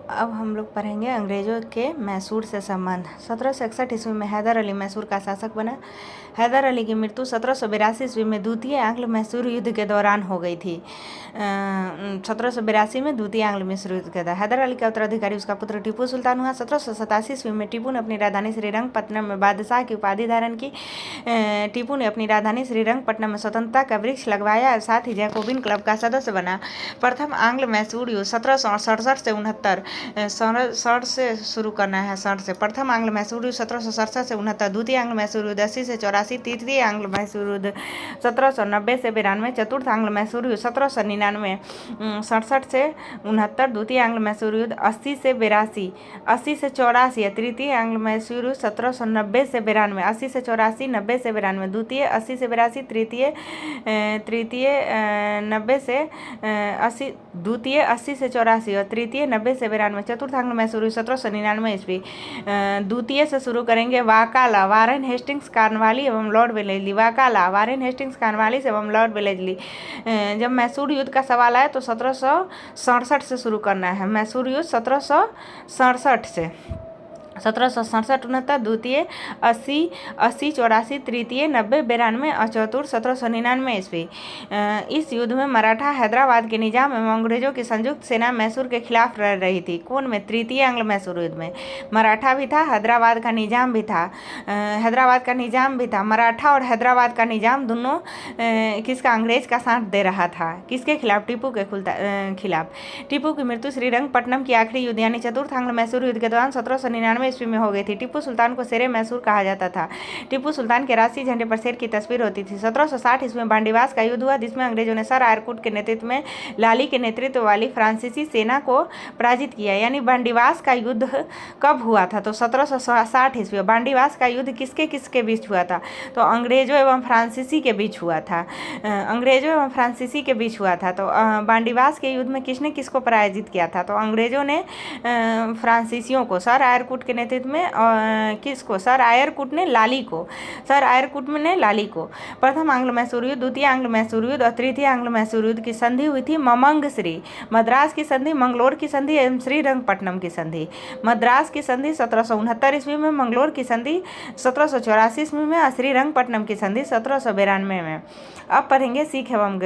अब हम लोग पढ़ेंगे अंग्रेज़ों के मैसूर से संबंध। 1761 ईस्वी में हैदर अली मैसूर का शासक बना। हैदर अली की मृत्यु 1782 ईस्वी में द्वितीय आंग्ल मैसूर युद्ध के दौरान हो गई थी। 1782 में द्वितीय आंग्ल मैसूर युद्ध के दौरान हैदर अली का उत्तराधिकारी उसका पुत्र टीपू सुल्तान हुआ। 1787 ईस्वी में टीपू ने अपनी राजधानी श्रीरंगपट्टनम में बादशाह की उपाधि धारण की। टीपू ने अपनी राजधानी श्रीरंगपट्टनम में स्वतंत्रता का वृक्ष लगवाया और साथ ही जैकोबिन क्लब का सदस्य बना। प्रथम आंग्ल मैसूर युद्ध 1767 से 69 से शुरू करना है। 60 से प्रथम आंग्ल मैसूर युद्ध 1767 से 69, द्वितीय आंग्ल मैसूर युद्ध 80 से 84, तृतीय आंग्ल मैसूर युद्ध 1790 से 92, चतुर्थ आंग्ल मैसूर युद्ध 1799 67 से 69, द्वितीय आंग्ल मैसूर युद्ध 80 से 82, 80 से 84, तृतीय आंग्ल मैसूर युद्ध 1790 से 92, 80 से 84, 90 से 92, द्वितीय 80 से 82, तृतीय 90 से 80, द्वितीय 80 से 84 और तृतीय 90 से 92, चतुर्थ आंग्ल मैसूर 1799 ईस्वी। द्वितीय से शुरू करेंगे। वाकाला, वारेन हेस्टिंग्स कार्नवाली एवं लॉर्ड वेलेजली। वाकाला, वारेन हेस्टिंग्स कार्नवालिस एवं लॉर्ड वेलेजली। जब मैसूर युद्ध का सवाल आए तो 1767 से शुरू करना है। मैसूर युद्ध 1767 से 1767 69, द्वितीय 80 80 84, तृतीय 90 92 और चतुर्थ 1799 ईस्वी। इस युद्ध में मराठा हैदराबाद के निजाम एवं अंग्रेजों की संयुक्त सेना मैसूर के खिलाफ लड़ रही थी। कौन में? तृतीय आंग्ल मैसूर युद्ध में। मराठा भी था, हैदराबाद का निजाम भी था। मराठा और हैदराबाद का निजाम दोनों किसका? अंग्रेज का साथ दे रहा था। किसके खिलाफ? टीपू के खिलाफ। टीपू की मृत्यु श्रीरंगपट्टनम की आखिरी युद्ध यानी चतुर्थ आंग्ल मैसूर युद्ध के दौरान 1799 ईस्वी में हो गई थी। टीपू सुल्तान को शेरे मैसूर कहा जाता था। टीपू सुल्तान के राष्ट्रीय झंडे पर शेर की तस्वीर होती थी। 1760 ईस्वी में बांडीवास का युद्ध हुआ जिसमें अंग्रेजों ने सर आयरकुट के नेतृत्व में लाली के नेतृत्व वाली फ्रांसीसी सेना को पराजित किया। यानी बांडीवास का युद्ध कब हुआ था? तो 1760 ईस्वी। बांडीवास का युद्ध किसके किसके बीच हुआ था? तो अंग्रेजों एवं फ्रांसीसी के बीच हुआ था। अंग्रेजों एवं फ्रांसीसी के बीच हुआ था। तो बांडीवास के युद्ध में किसने किसको पराजित किया था? तो अंग्रेजों ने फ्रांसीसियों को, सर आयरकुट के नेतृत्व में किसको? सर आयरकुट ने लाली को। सर आयरकुट ने लाली को। प्रथम आंग्ल मैसूर युद्ध, द्वितीय आंग्ल मैसूर युद्ध और तृतीय आंग्ल मैसूर युद्ध की संधि हुई थी ममंगश्री। मद्रास की संधि, मंगलोर की संधि एवं श्रीरंगपट्टनम की संधि। मद्रास की संधि 1769 ईस्वी में, मंगलोर की संधि 1784 ईस्वी में और श्रीरंगपट्टनम की संधि 1792 में। अब पढ़ेंगे सिख एवं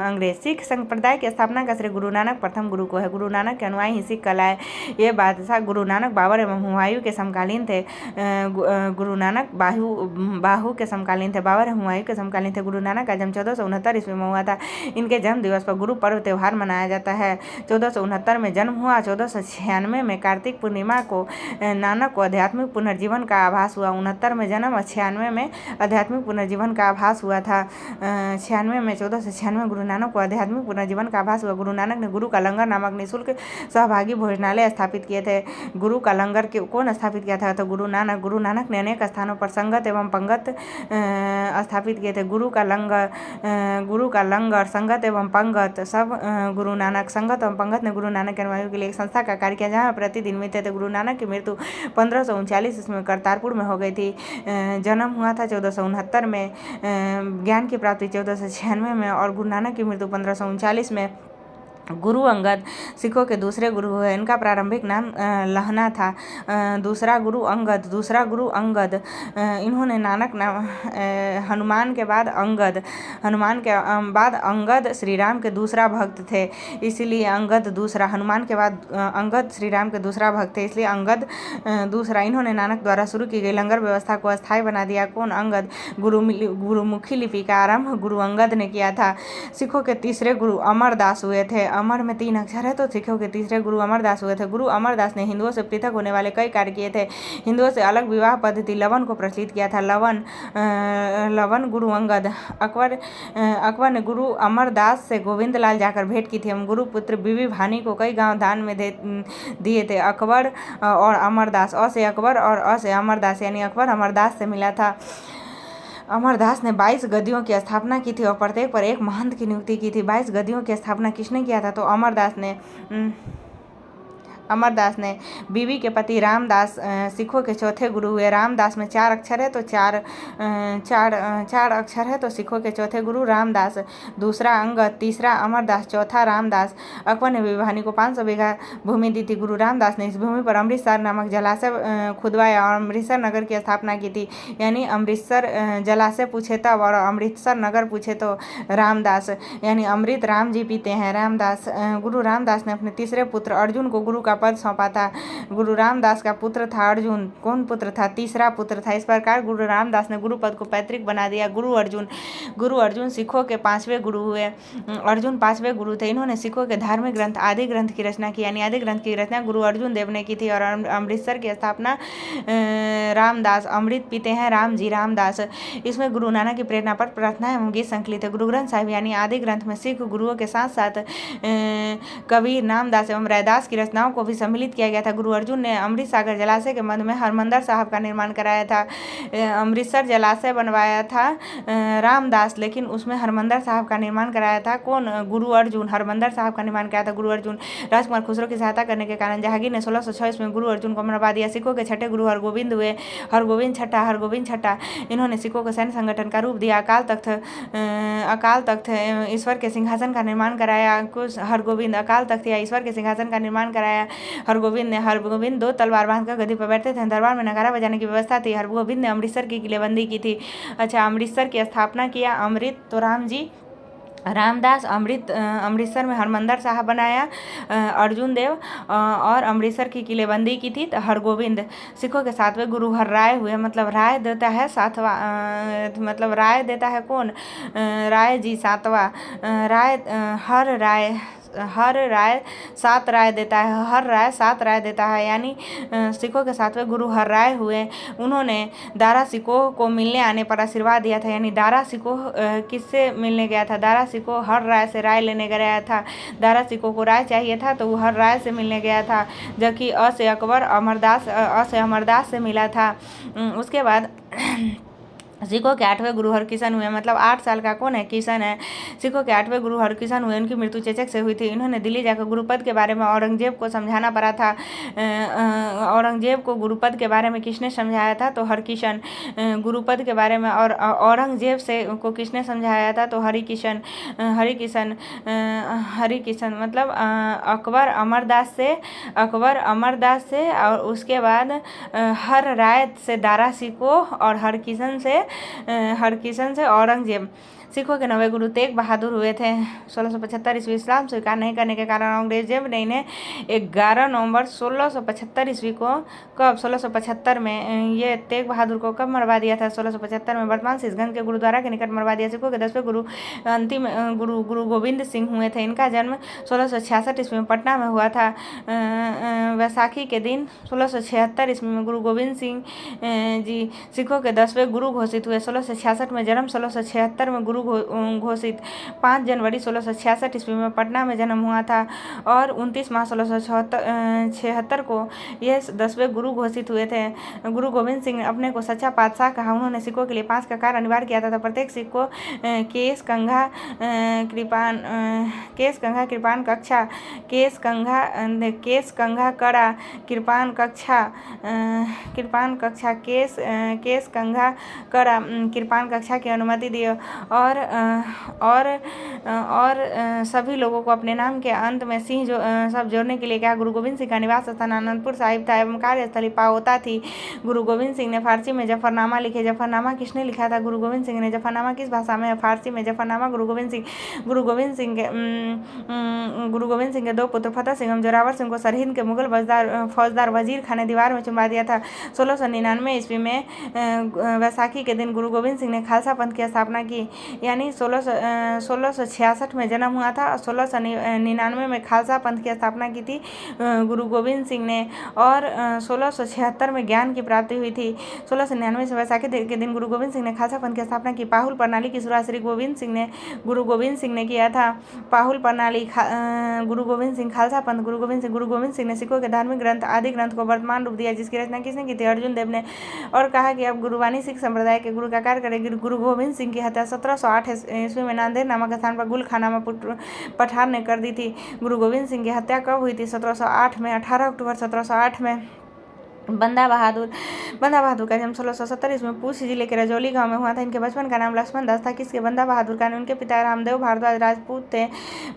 अंग्रेज। सिख संप्रदाय की स्थापना का श्रेय गुरु नानक प्रथम गुरु को है। गुरु नानक के अनुयायी ही सिख कहलाए। ये बादशाह गुरु नानक बाबर एवं हुमायूं के समकालीन थे। गुरु नानक बाहू के समकालीन थे। बाबर हुमायूं के समकालीन थे। गुरु नानक का जन्म 1469 ईस्वी में हुआ था। इनके जन्म दिवस पर गुरु पर्व त्यौहार मनाया जाता है। 1469 में जन्म हुआ। 1496 में कार्तिक पूर्णिमा को नानक को आध्यात्मिक पुनर्जीवन का आभास हुआ। 69 में जन्म और 96 में आध्यात्मिक पुनर्जीवन का आभास हुआ था। 96 में 1496 में गुरु नानक को आध्यात्मिक पुनर्जीवन का आभास हुआ। गुरु नानक ने गुरु का लंगर नामक निःशुल्क सहभागी भोजनालय स्थापित किए थे। गुरु का लंगर कौन स्थापित किया था? तो गुरु नानक ने अनेक स्थानों पर संगत एवं पंगत स्थापित किए थे। गुरु का लंगर संगत एवं पंगत सब गुरु नानक। संगत एवं पंगत ने गुरु नानक के अनुयायियों के लिए एक संस्था का कार्य किया जहाँ प्रतिदिन मिलते थे। गुरु नानक की मृत्यु 1539 ईस्वी में करतारपुर में हो गई थी। जन्म हुआ था 1469 में। ज्ञान की प्राप्ति 1496 में और गुरु नानक की मृत्यु 1539 में। गुरु अंगद सिखों के दूसरे गुरु हुए। इनका प्रारंभिक नाम लहना था। दूसरा गुरु अंगद। इन्होंने नानक नाम हनुमान के बाद अंगद श्री राम के दूसरा भक्त थे, इसलिए अंगद दूसरा। हनुमान के बाद अंगद श्री राम के दूसरा भक्त थे, इसलिए अंगद दूसरा। इन्होंने नानक द्वारा शुरू की गई लंगर व्यवस्था को अस्थायी बना दिया। कौन? अंगद। गुरुमुखी लिपि का आरंभ गुरु अंगद ने किया था। सिखों के तीसरे गुरु अमरदास हुए थे। अमर में 3 अक्षर है तो सिखों के तीसरे गुरु अमरदास हुए थे। गुरु अमरदास ने हिंदुओं से पृथक होने वाले कई कार्य किए थे। हिंदुओं से अलग विवाह पद्धति लवन को प्रचलित किया था। लवन गुरु अंगद। अकबर ने गुरु अमरदास से गोविंद लाल जाकर भेंट की थी एवं गुरु पुत्र बीबी भानी को कई गांव दान में दिए थे। अकबर और अमरदास, अ से अकबर और अ से अमरदास, यानी अकबर अमरदास से मिला था। अमरदास ने 22 गद्दियों की स्थापना की थी और प्रत्येक पर एक महंत की नियुक्ति की थी। 22 गद्दियों की स्थापना किसने किया था? तो अमरदास ने। अमरदास ने। बीवी के पति रामदास सिखों के चौथे गुरु हुए। रामदास में 4 अक्षर है तो चार अक्षर है तो सिखों के चौथे गुरु रामदास। दूसरा अंगद, तीसरा अमरदास, चौथा रामदास। अकबर ने बीबी भानी को 500 बीघा भूमि दी थी। गुरु रामदास ने इस भूमि पर अमृतसर नामक जलाशय खुदवाया और अमृतसर नगर की स्थापना की थी। यानी अमृतसर जलाशय पूछे तब और अमृतसर नगर पूछे तो रामदास। यानी अमृत राम जी पीते हैं, रामदास। गुरु रामदास ने अपने तीसरे पुत्र अर्जुन को गुरु का पद सौंपा था। गुरु रामदास का पुत्र था अर्जुन। कौन पुत्र था? तीसरा पुत्र था। इस प्रकार गुरु रामदास ने गुरु पद को पैतृक बना दिया। गुरु अर्जुन सिखों के 5वें गुरु हुए। अर्जुन 5वें गुरु थे। इन्होंने सिखों के धार्मिक ग्रंथ आदि ग्रंथ की रचना की। यानी आदि ग्रंथ की रचना गुरु अर्जुन देव ने की थी और अमृतसर की स्थापना रामदास। अमृत पीते हैं राम जी, रामदास। इसमें गुरु नानक की प्रेरणा पर प्रार्थना एवं गीत संकलित है। गुरु ग्रंथ साहिब यानी आदि ग्रंथ में सिख गुरुओं के साथ साथ कबीर, नामदास एवं रैदास की रचनाओं को भी सम्मिलित किया गया था। गुरु अर्जुन ने अमृत सागर जलाशय के मध्य में हरमंदर साहब का निर्माण कराया था। अमृतसर जलाशय बनवाया था रामदास, लेकिन उसमें हरमंदर साहब का निर्माण कराया था कौन? गुरु अर्जुन। हरमंदर साहब का निर्माण कराया था गुरु अर्जुन। राजकुमार खुसरो की सहायता करने के कारण जहांगीर ने 1606 में गुरु अर्जुन को मरवा दिया। सिखों के छठे गुरु हरगोविंद हुए। हरगोविंद छठा। इन्होंने सिखों को सैन्य संगठन का रूप दिया। अकाल तख्त ईश्वर के सिंहासन का निर्माण कराया। कुछ हरगोविंद अकाल तख्त या ईश्वर के सिंहासन का निर्माण कराया हरगोविंद 2 तलवार बांधकर गद्दी पर बैठते थे। दरबार में नगारा बजाने की व्यवस्था थी। हरगोविंद ने अमृतसर की किलेबंदी की थी। अच्छा, अमृतसर की स्थापना किया अमृत तो राम जी। रामदास अमृतसर में हरमंदर साहब बनाया अर्जुन देव और अमृतसर की किलेबंदी की थी हरगोविंद। सिखों के 7वें गुरु हर राय हुए। मतलब राय देता है 7वां, मतलब राय देता है कौन? राय जी 7वां। हर राय 7 राय देता है। हर राय 7 राय देता है। यानी सिखों के 7वें गुरु हर राय हुए। उन्होंने दारा सिकोह को मिलने आने पर आशीर्वाद दिया था। यानी दारा सिकोह किससे मिलने गया था? दारा सिकोह हर राय से राय लेने गया था। दारा सिकोह को राय चाहिए था तो वो हर राय से मिलने गया था। जबकि अ से अमरदास से मिला था। उसके बाद सिखों के 8वें गुरु हरकिशन हुए। मतलब 8 साल का कौन है? किशन है। सिखों के 8वें गुरु हरकिशन हुए। उनकी मृत्यु चेचक से हुई थी। इन्होंने दिल्ली जाकर गुरुपद के बारे में औरंगजेब को समझाना पड़ा था। औरंगजेब को गुरुपद के बारे में किसने समझाया था? तो हरकिशन। गुरुपद के बारे में और औरंगजेब से को किसने समझाया था? तो हरिकिशन। मतलब अकबर अमरदास से और उसके बाद हर राय से दारा सिकोह और हरकिशन से औरंगजेब। सिखों के 9वें गुरु तेग बहादुर हुए थे। 1675 ईस्वी इस्लाम स्वीकार नहीं करने के कारण औरंगजेब ने इन्हें 11 नवंबर 1675 ईस्वी को 1675 में ये तेग बहादुर को कब मरवा दिया था? 1675 में वर्तमान शीशगंज के गुरुद्वारा के निकट मरवा दिया। सिखों के 10वें गुरु अंतिम गुरु गोविंद सिंह हुए थे। इनका जन्म 1666 ईस्वी में पटना में हुआ था। वैसाखी के दिन 1676 ईस्वी में गुरु गोविंद सिंह जी सिखों के 10वें गुरु घोषित हुए। 1666 में जन्म, 1676 में गुरु घोषित। 5 जनवरी 1666 ईस्वी में पटना में जन्म हुआ था और 29 मार्च 1676 को ये 10वें गुरु घोषित हुए थे। गुरु गोविंद सिंह ने अपने को सच्चा पातशाह कहा। उन्होंने सिखों के लिए 5 ककार अनिवार्य किया था। प्रत्येक सिख को केस कंघा कृपान कक्षा, केस कंघा कड़ा, कृपान कक्षा, केस कंघा कड़ा, कृपान कक्षा की अनुमति दी और सभी लोगों को अपने नाम के अंत में सिंह सब जोड़ने के लिए कहा। गुरु गोविंद सिंह का निवास स्थान आनंदपुर साहिब था एवं कार्यस्थली पाओता थी। गुरु गोविंद सिंह ने फारसी में जफरनामा लिखे। जफरनामा किसने लिखा था? गुरु गोविंद सिंह ने। जफरनामा किस भाषा में है? फारसी में। जफरनामा गुरु गोविंद सिंह के 2 पुत्र फतेह सिंह एवं जोरावर सिंह को सरहिंद के मुगल फौजदार वजीर खान ने दीवार में चुनवा दिया था। 1699 ईस्वी में वैसाखी के दिन गुरु गोविंद सिंह ने खालसा पंथ की स्थापना की। यानी 1666 में जन्म हुआ था और 1699 में खालसा पंथ की स्थापना की थी गुरु गोविंद सिंह ने और 1676 में ज्ञान की प्राप्ति हुई थी। 1699 से वैसाखी के दिन गुरु गोविंद सिंह ने खालसा पंथ की स्थापना की। पाहुल प्रणाली की शुरुआत श्री गुरु गोविंद सिंह ने किया था। पाहुल प्रणाली गुरु गोविंद सिंह, खालसा पंथ गुरु गोविंद सिंह ने सिखों के धार्मिक ग्रंथ आदि ग्रंथ को वर्तमान रूप दिया, जिसकी रचना किसने की थी? अर्जुन देव ने। और कहा कि अब गुरुवाणी सिख संप्रदाय के गुरु का कार्य करेगी। गुरु गोविंद सिंह की हत्या 1700 1708 ईस्वी में नांदेड़ नामक स्थान पर गुल खाना में पठार ने कर दी थी। गुरु गोविंद सिंह की हत्या कब हुई थी? 1708 में। 18 अक्टूबर 1708 में। बंदा बहादुर का जन्म 1670 ईस्वी में पूछ जिले के रजौली गांव में हुआ था। इनके बचपन का नाम लक्ष्मण दास था। किसके? बंदा बहादुर का। उनके पिता रामदेव भारद्वाज राजपूत थे।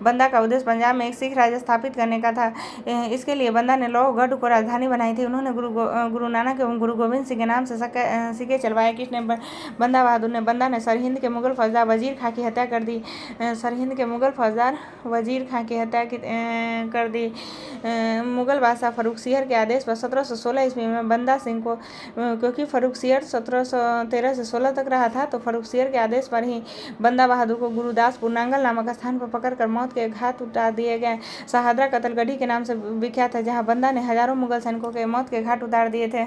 बंदा का उद्देश्य पंजाब में एक सिख राज्य स्थापित करने का था। इसके लिए बंदा ने लोहगढ़ को राजधानी बनाई थी। उन्होंने गुरु नानक एवं गुरु गोविंद सिंह के नाम से सिक्के चलवाए। किसने? बंदा ने सरहिंद के मुगल फौजदार वजीर खां की हत्या कर दी। सरहिंद के मुगल फौजदार वजीर खां की हत्या कर दी। मुगल बादशाह फर्रुखसिहर के आदेश पर 1716 ईस्वी में बंदा सिंह को, क्योंकि फर्रुखसिहर 1713 से 16 तक रहा था, तो फर्रुखसिहर के आदेश पर ही बंदा बहादुर को गुरुदासपुर नांगल नामक स्थान पर पकड़कर मौत के घाट उतार दिए गए। शाहदरा कत्लगढ़ी के नाम से विख्यात है, जहां बंदा ने हजारों मुगल सैनिकों के मौत के घाट उतार दिए थे।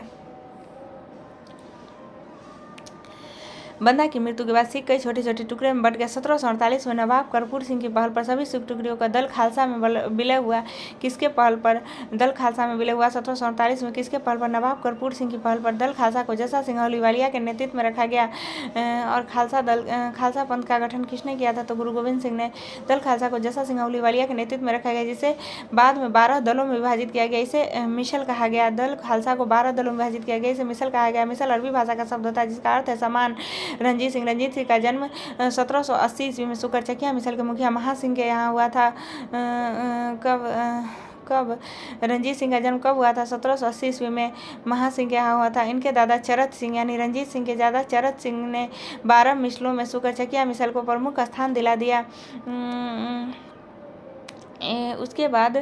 बंदा की मृत्यु के बाद सिख कई छोटे छोटे टुकड़े में बट गए। 1748 में नवाब कर्पूर सिंह की पहल पर सभी सिख टुकड़ियों का दल खालसा में विलय हुआ। किसके पहल पर दल खालसा में विलय हुआ? 1748 में। किसके पहल पर? नवाब कर्पूर सिंह की पहल पर दल खालसा को जस्सा सिंह अहलूवालिया के नेतृत्व में रखा गया। और खालसा पंथ का गठन किसने किया था? तो गुरु गोविंद सिंह ने। दल खालसा को जस्सा सिंह अहलूवालिया के नेतृत्व में रखा गया, जिसे बाद में 12 दलों में विभाजित किया गया। इसे मिसल कहा गया। दल खालसा को 12 दलों में विभाजित किया गया, इसे मिसल कहा गया। मिसल अरबी भाषा का शब्द होता है जिसका अर्थ है समान। रंजीत सिंह का जन्म 1780 ईस्वी में सुकरचकिया मिसल के मुखिया महासिंह के यहाँ हुआ था। कब रंजीत सिंह का जन्म कब हुआ था? 1780 ईस्वी में महासिंह के यहाँ हुआ था। इनके दादा चरत सिंह यानी रंजीत सिंह के दादा चरत सिंह ने 12 मिसलों में सुकरचकिया मिसल को प्रमुख स्थान दिला दिया। उसके बाद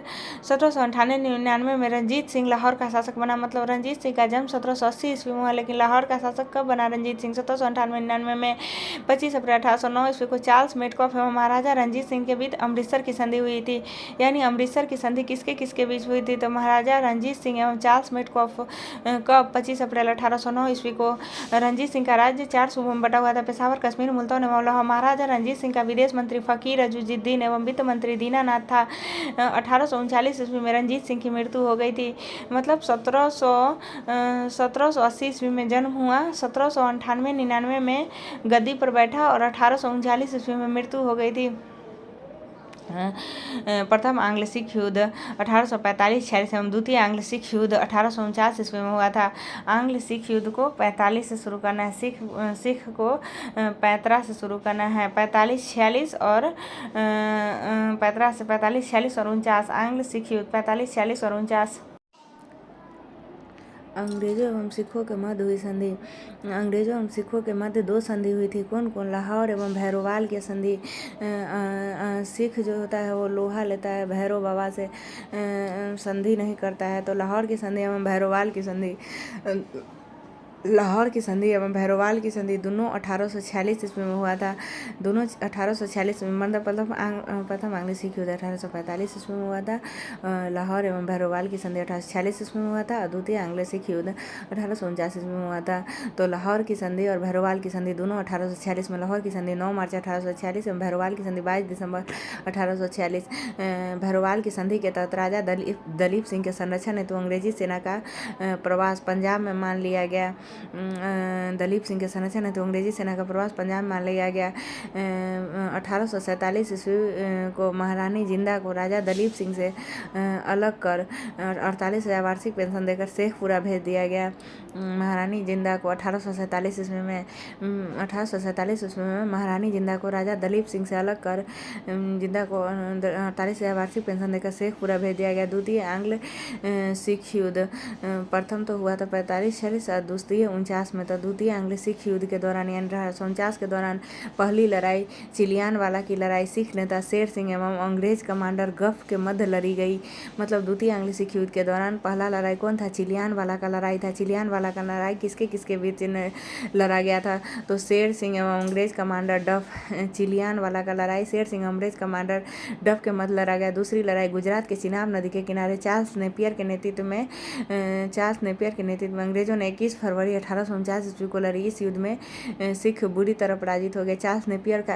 1798-99 में रंजीत सिंह लाहौर का शासक बना। मतलब रंजीत सिंह का जन्म 1780 ईस्वी में हुआ, लेकिन लाहौर का शासक कब बना रंजीत सिंह? 1798-99 में। 25 अप्रैल 1809 ईस्वी को चार्ल्स मेटकॉफ एवं महाराजा रंजीत सिंह के बीच अमृतसर की संधि हुई थी। यानी अमृतसर की संधि किसके किसके बीच हुई थी? तो महाराजा रंजीत सिंह एवं चार्ल्स मेटकॉफ। कब? 25 अप्रैल 1809 ईस्वी को। रंजीत सिंह का राज्य 4 सूबों में बटा हुआ था: पेशावर, कश्मीर, मुल्तान एवं लाहौर। महाराजा रंजीत सिंह का विदेश मंत्री फकीर अजुजुद्दीन एवं वित्त मंत्री दीनानाथ था। 1839 ईस्वी में रंजीत सिंह की मृत्यु हो गई थी। मतलब 1780 ईस्वी में जन्म हुआ, 1798-99 में गद्दी पर बैठा और 1839 ईस्वी में मृत्यु हो गई थी। प्रथम आंग्ल सिख युद्ध 1845-46 एवं द्वितीय आंग्ल सिख युद्ध 1849 ईस्वी में हुआ था। आंग्ल सिख युद्ध को 45 से शुरू करना है, सिख को 15 से शुरू करना है। 45-46 और 15 से 45-46 और 49। आंग्ल सिख युद्ध 45-46 और 49। अंग्रेजों एवं सिखों के मध्य हुई संधि। अंग्रेजों एवं सिखों के मध्य 2 संधि हुई थी। कौन कौन? लाहौर एवं भैरोवाल की संधि। सिख जो होता है वो लोहा लेता है, भैरव बाबा से संधि नहीं करता है। तो लाहौर की संधि एवं भैरोवाल की संधि, लाहौर की संधि एवं भैरोवाल की संधि दोनों 1846 ईस्वी में हुआ था। दोनों 1846 में। मतलब प्रथम आंग्ल सिख युद्ध 1845 ईस्वी में हुआ था। लाहौर एवं भैरोवाल की संधि 1846 ईस्वी में हुआ था। और द्वितीय आंग्ल सिख युद्ध 1849 ईस्वी में हुआ था। तो लाहौर की संधि और भैरोवाल की संधि दोनों 1846 में। लाहौर की संधि 9 मार्च 1846 एवं भैरोवाल की संधि 22 दिसंबर 1846। भैरोवाल की संधि के तहत राजा दलीप सिंह के संरक्षण हेतु अंग्रेजी सेना का प्रवास पंजाब में मान लिया गया। दलीप सिंह के संरक्षण हेतु अंग्रेजी सेना का प्रवास पंजाब में मान लिया गया। 1847 ईस्वी को महारानी जिंदा को राजा दलीप सिंह से अलग कर 48,000 वार्षिक पेंशन देकर शेखपुरा भेज दिया गया। महारानी जिंदा को 1847 ईस्वी में महारानी जिंदा को राजा दलीप सिंह से अलग कर जिंदा को 48,000 वार्षिक पेंशन देकर शेखपुरा भेज दिया गया। द्वितीय आंग्ल सिख युद्ध प्रथम तो हुआ था 45-46 और द्वितीय 49 में। तो द्वितीय आंग्ल सिख युद्ध के दौरान यानी 1849 के दौरान पहली लड़ाई चिलियानवाला की लड़ाई सिख नेता शेर सिंह एवं अंग्रेज कमांडर गफ के मध्य लड़ी गई। मतलब द्वितीय आंग्ल सिख युद्ध के दौरान पहला लड़ाई कौन था? चिलियानवाला का लड़ाई था। चिलियानवाला का लड़ाई किसके किसके बीच लड़ा गया था? तो शेर सिंह एवं अंग्रेज कमांडर डफ। चिलियानवाला का लड़ाई शेर सिंह अंग्रेज कमांडर डफ के मध्य लड़ा गया। दूसरी लड़ाई गुजरात के चिनाब नदी के किनारे चार्ल्स नेपियर के नेतृत्व में अंग्रेजों ने 21 फरवरी फरवरी 1849 ईस्वी को लड़ी। इस युद्ध में सिख बुरी तरह पराजित हो गए। चार्ल्स नेपियर का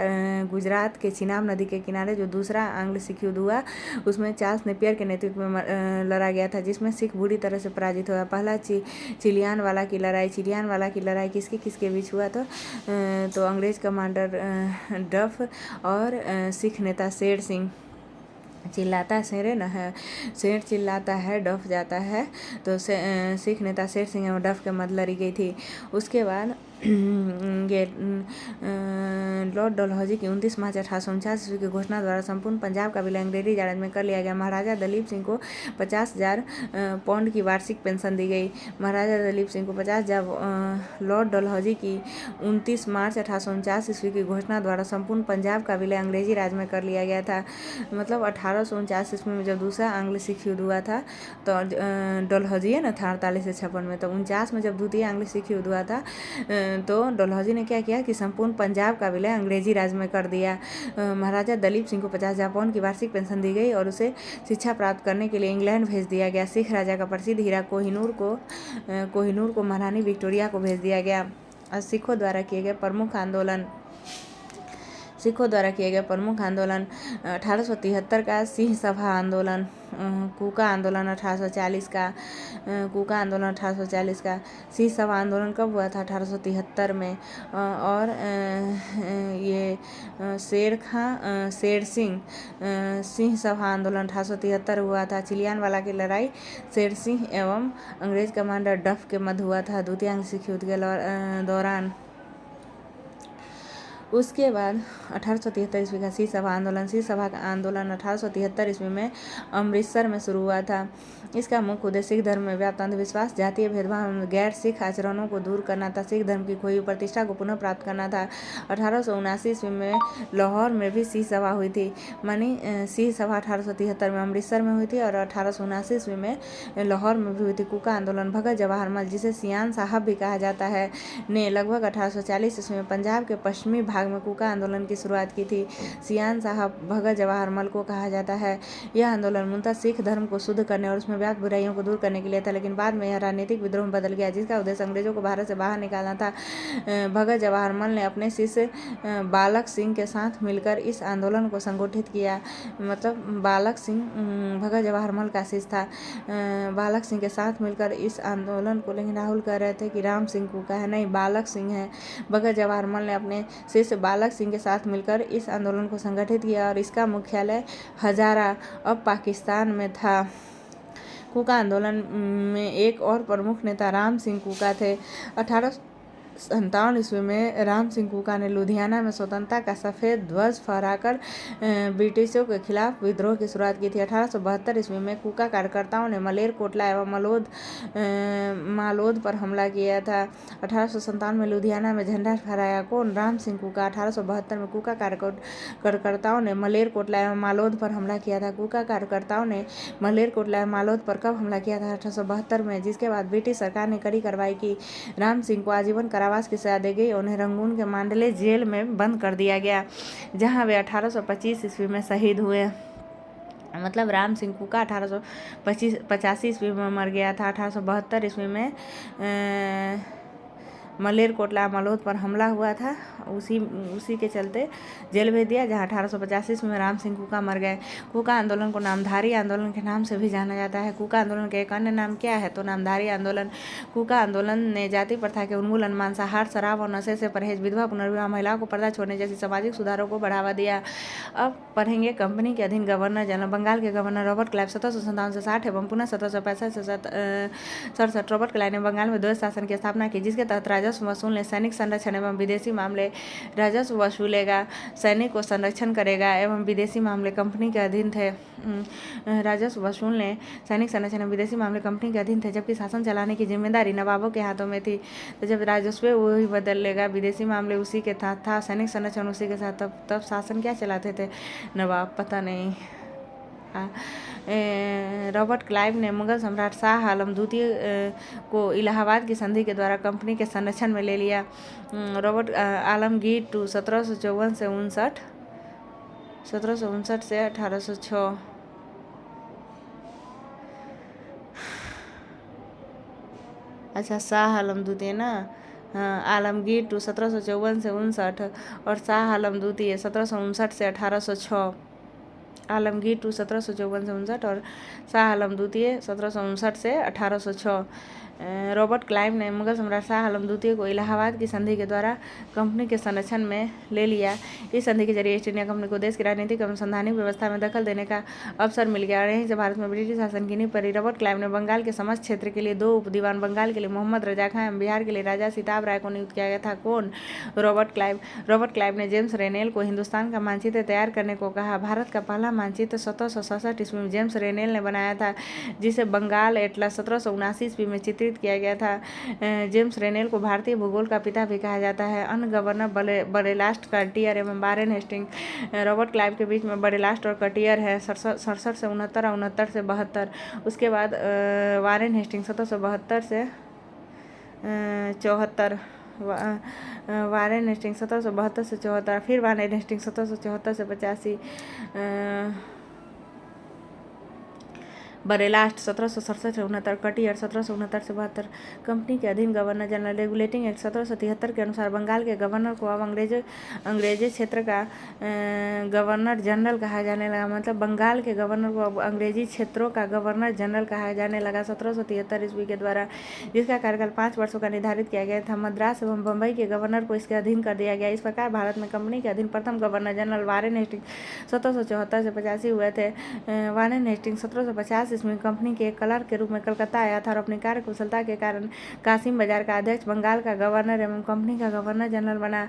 गुजरात के चिनाब नदी के किनारे जो दूसरा आंग्ल सिख युद्ध हुआ उसमें चार्ल्स नेपियर के नेतृत्व में लड़ा गया था, जिसमें सिख बुरी तरह से पराजित हुआ। पहला चिलियानवाला की लड़ाई। चिलियानवाला की लड़ाई किसके किसके बीच हुआ था? तो अंग्रेज कमांडर डफ और सिख नेता शेर सिंह। चिल्लाता शेर न है, शेर चिल्लाता है डफ जाता है, तो सिख नेता शेर सिंह और डफ के मध्य लड़ी गई थी। उसके बाद ये लॉर्ड डलहौजी की 29 मार्च 1849 ईस्वी की घोषणा द्वारा संपूर्ण पंजाब का विलय अंग्रेजी राज में कर लिया गया। महाराजा दलीप सिंह को 50,000 पाउंड की वार्षिक पेंशन दी गई। महाराजा दलीप सिंह को 50,000 लॉर्ड डलहौजी की 29 मार्च 1849 ईस्वी की घोषणा द्वारा संपूर्ण पंजाब का विलय अंग्रेजी राज में कर लिया गया था। मतलब 1849 ईस्वी में जब दूसरा आंग्ल सिख युद्ध हुआ था तो डलहौजी है ना था 48 से 56 में, तो 49 में जब द्वितीय आंग्ल सिख युद्ध हुआ था तो डलहौजी ने क्या किया कि संपूर्ण पंजाब का विलय अंग्रेजी राज में कर दिया। महाराजा दलीप सिंह को 50,000 पाउंड की वार्षिक पेंशन दी गई और उसे शिक्षा प्राप्त करने के लिए इंग्लैंड भेज दिया गया। सिख राजा का प्रसिद्ध हीरा कोहिनूर को महारानी विक्टोरिया को भेज दिया गया। सिखों द्वारा किए गए प्रमुख आंदोलन 1873 का सिंह सभा आंदोलन, कूका आंदोलन 1840 का, सिंह सभा आंदोलन कब हुआ था? 1873 में। और ये शेर सिंह सभा आंदोलन 1873 हुआ था। चिलियानवाला की लड़ाई शेर सिंह एवं अंग्रेज कमांडर डफ के मध्य हुआ था द्वितीय आंग्ल सिख युद्ध के दौरान। उसके बाद 1873 ईस्वी का सिंह सभा आंदोलन 1873 ईस्वी में अमृतसर में शुरू हुआ था। इसका मुख्य उद्देश्य सिख धर्म में व्याप्त अंधविश्वास, जातीय भेदभाव एवं गैर सिख आचरणों को दूर करना था। सिख धर्म की खोई हुई प्रतिष्ठा को पुनः प्राप्त करना था। 1879 ईस्वी में लाहौर में भी सिंह सभा हुई थी। मानी सिंह सभा 1873 में अमृतसर में हुई थी और 1879 ईस्वी में लाहौर में भी हुई थी। कूका आंदोलन भगत जवाहर मल, जिसे सियान साहब भी कहा जाता है, ने लगभग 1840 ईस्वी में पंजाब के पश्चिमी भाग में कूका आंदोलन की शुरुआत की थी। सियान साहब भगत जवाहर मल को कहा जाता है। यह आंदोलन मूलतः सिख धर्म को शुद्ध करने और उसमें व्याप्त बुराइयों को दूर करने के लिए था, लेकिन बाद में यह राजनीतिक विद्रोह में बदल गया जिसका उद्देश्य अंग्रेजों को भारत से बाहर निकालना था। भगत जवाहर मल ने अपने शिष्य बालक सिंह के साथ मिलकर इस आंदोलन को संगठित किया। मतलब बालक सिंह भगत जवाहर मल का शिष्य था। बालक सिंह के साथ मिलकर इस आंदोलन को, लेकिन राहुल कह रहे थे कि राम सिंह कूका है, नहीं बालक सिंह है। भगत जवाहर मल ने अपने शिष्य बालक सिंह के साथ मिलकर इस आंदोलन को संगठित किया और इसका मुख्यालय हजारा अब पाकिस्तान में था। कूका आंदोलन में एक और प्रमुख नेता राम सिंह कूका थे। 1857 ईस्वी में राम सिंह कूका ने लुधियाना में स्वतंत्रता का सफ़ेद ध्वज फहराकर ब्रिटिशों के खिलाफ विद्रोह की शुरुआत की थी। 1872 ईस्वी में कूका कार्यकर्ताओं ने मलेरकोटला एवं मालोद पर हमला किया था। 1857 में लुधियाना में झंडा फहराया कौन? राम सिंह कूका। 1872 में कूका कार्यकर्ताओं ने मलेरकोटला एवं मालोद पर हमला किया था। कूका कार्यकर्ताओं ने मलेरकोटला एवं मालोद पर कब हमला किया था? 1872 में, जिसके बाद ब्रिटिश सरकार ने कड़ी कार्रवाई की। राम सिंह को आजीवन कारावास की सजा दी गई। उन्हें रंगून के मांडले जेल में बंद कर दिया गया, जहां वे 1825 ईस्वी में शहीद हुए। मतलब राम सिंह कूका 1885 ईस्वी में मर गया था। 1872 ईस्वी में मलेरकोटला मालोद पर हमला हुआ था, उसी के चलते जेल भेज दिया, जहां 1885 ईस्वी में राम सिंह कूका मर गए। कूका आंदोलन को नामधारी आंदोलन के नाम से भी जाना जाता है। कूका आंदोलन के एक अन्य नाम क्या है? तो नामधारी आंदोलन। कूका आंदोलन ने जाति प्रथा के उन्मूलन, मांसाहार, शराब और नशे से परहेज, विधवा पुनर्विवाह, महिलाओं को पर्दा छोड़ने जैसी सामाजिक सुधारों को बढ़ावा दिया। अब पढ़ेंगे कंपनी के अधीन गवर्नर जनरल। बंगाल के गवर्नर रॉबर्ट क्लाइव 1757 से 60 एवं पुनः 1765 से 67। रॉबर्ट क्लाइव ने बंगाल में द्वैध शासन की स्थापना की, जिसके तहत राजस्व वसूलने, सैनिक संरक्षण एवं विदेशी मामले राजस्व वसूलेगा, सैनिक को संरक्षण करेगा एवं विदेशी मामले कंपनी के अधीन थे। राजस्व वसूलने, सैनिक संरक्षण एवं विदेशी मामले कंपनी के अधीन थे, जबकि शासन चलाने की जिम्मेदारी नवाबों के हाथों में थी। तो जब राजस्व वही बदल लेगा, विदेशी मामले उसी के था, सैनिक संरक्षण उसी के साथ, तब शासन क्या चलाते थे? नवाब। पता नहीं। रॉबर्ट क्लाइव ने मुगल सम्राट शाह आलम द्वितीय को इलाहाबाद की संधि के द्वारा कंपनी के संरक्षण में ले लिया। रॉबर्ट आलमगीर टू 1754 से 1759 से 1806। अच्छा, शाह आलम द्वितीय ना। हाँ, आलमगीर टू 1754 से 59 और शाह आलम द्वितीय 1759 से 1806। आलमगीर टू 1754 से 59 और शाह आलम द्वितीय 1759 से 1806। रॉबर्ट क्लाइव ने मुगल सम्राट शाह आलम द्वितीय को इलाहाबाद की संधि के द्वारा कंपनी के संरक्षण में ले लिया। इस संधि के जरिए ईस्ट इंडिया कंपनी को देश की राजनीतिक एवं संवैधानिक व्यवस्था में दखल देने का अवसर मिल गया और यहीं से भारत में ब्रिटिश शासन की नींव पड़ी। रॉबर्ट क्लाइव ने बंगाल के समस्त क्षेत्र के लिए 2 उप दीवान, बंगाल के लिए मोहम्मद रजा खां एवं बिहार के लिए राजा सिताब राय को नियुक्त किया गया था। कौन? Robert Clive. रॉबर्ट क्लाइव ने जेम्स रेनेल को हिंदुस्तान का मानचित्र तैयार करने को कहा। भारत का पहला मानचित्र 1767 ईस्वी में जेम्स रेनेल ने बनाया था, जिसे बंगाल एटलस 1779 ईस्वी में चित्रित किया गया था। जेम्स रेनेल को भारतीय भूगोल का पिता भी कहा जाता है। अन्य गवर्नर बरेलास्ट, कार्टियर एवं वारेन हेस्टिंग। रॉबर्ट क्लाइव के बीच में बरेलास्ट और कार्टियर है 67 से 69 और 69 से 72। उसके बाद वारेन हेस्टिंग 1772 से 74। वारेन हेस्टिंग 1772 से 74, फिर वारेन हेस्टिंग 1774 से 85। बरेलास्ट 1767 से 69, कटियर 1769 से 72। कंपनी के अधीन गवर्नर जनरल। रेगुलेटिंग एक्ट 1773 के अनुसार बंगाल के गवर्नर को अब अंग्रेजी क्षेत्र का गवर्नर जनरल कहा जाने लगा। मतलब बंगाल के गवर्नर को अब अंग्रेजी क्षेत्रों का गवर्नर जनरल कहा जाने लगा 1773 ईस्वी के द्वारा, जिसका कार्यकाल 5 वर्षों का निर्धारित किया गया था। मद्रास एवं बम्बई के गवर्नर को इसके अधीन कर दिया गया। इस प्रकार भारत में कंपनी के अधीन प्रथम गवर्नर जनरल वारेन हेस्टिंग 1774 से 85 हुए थे। वारेन हेस्टिंग 1750 इसमें कंपनी के एक क्लर्क के रूप में कलकत्ता आया था और अपनी कार्य कुशलता के कारण कासिम बाजार का अध्यक्ष, बंगाल का गवर्नर एवं कंपनी का गवर्नर जनरल बना।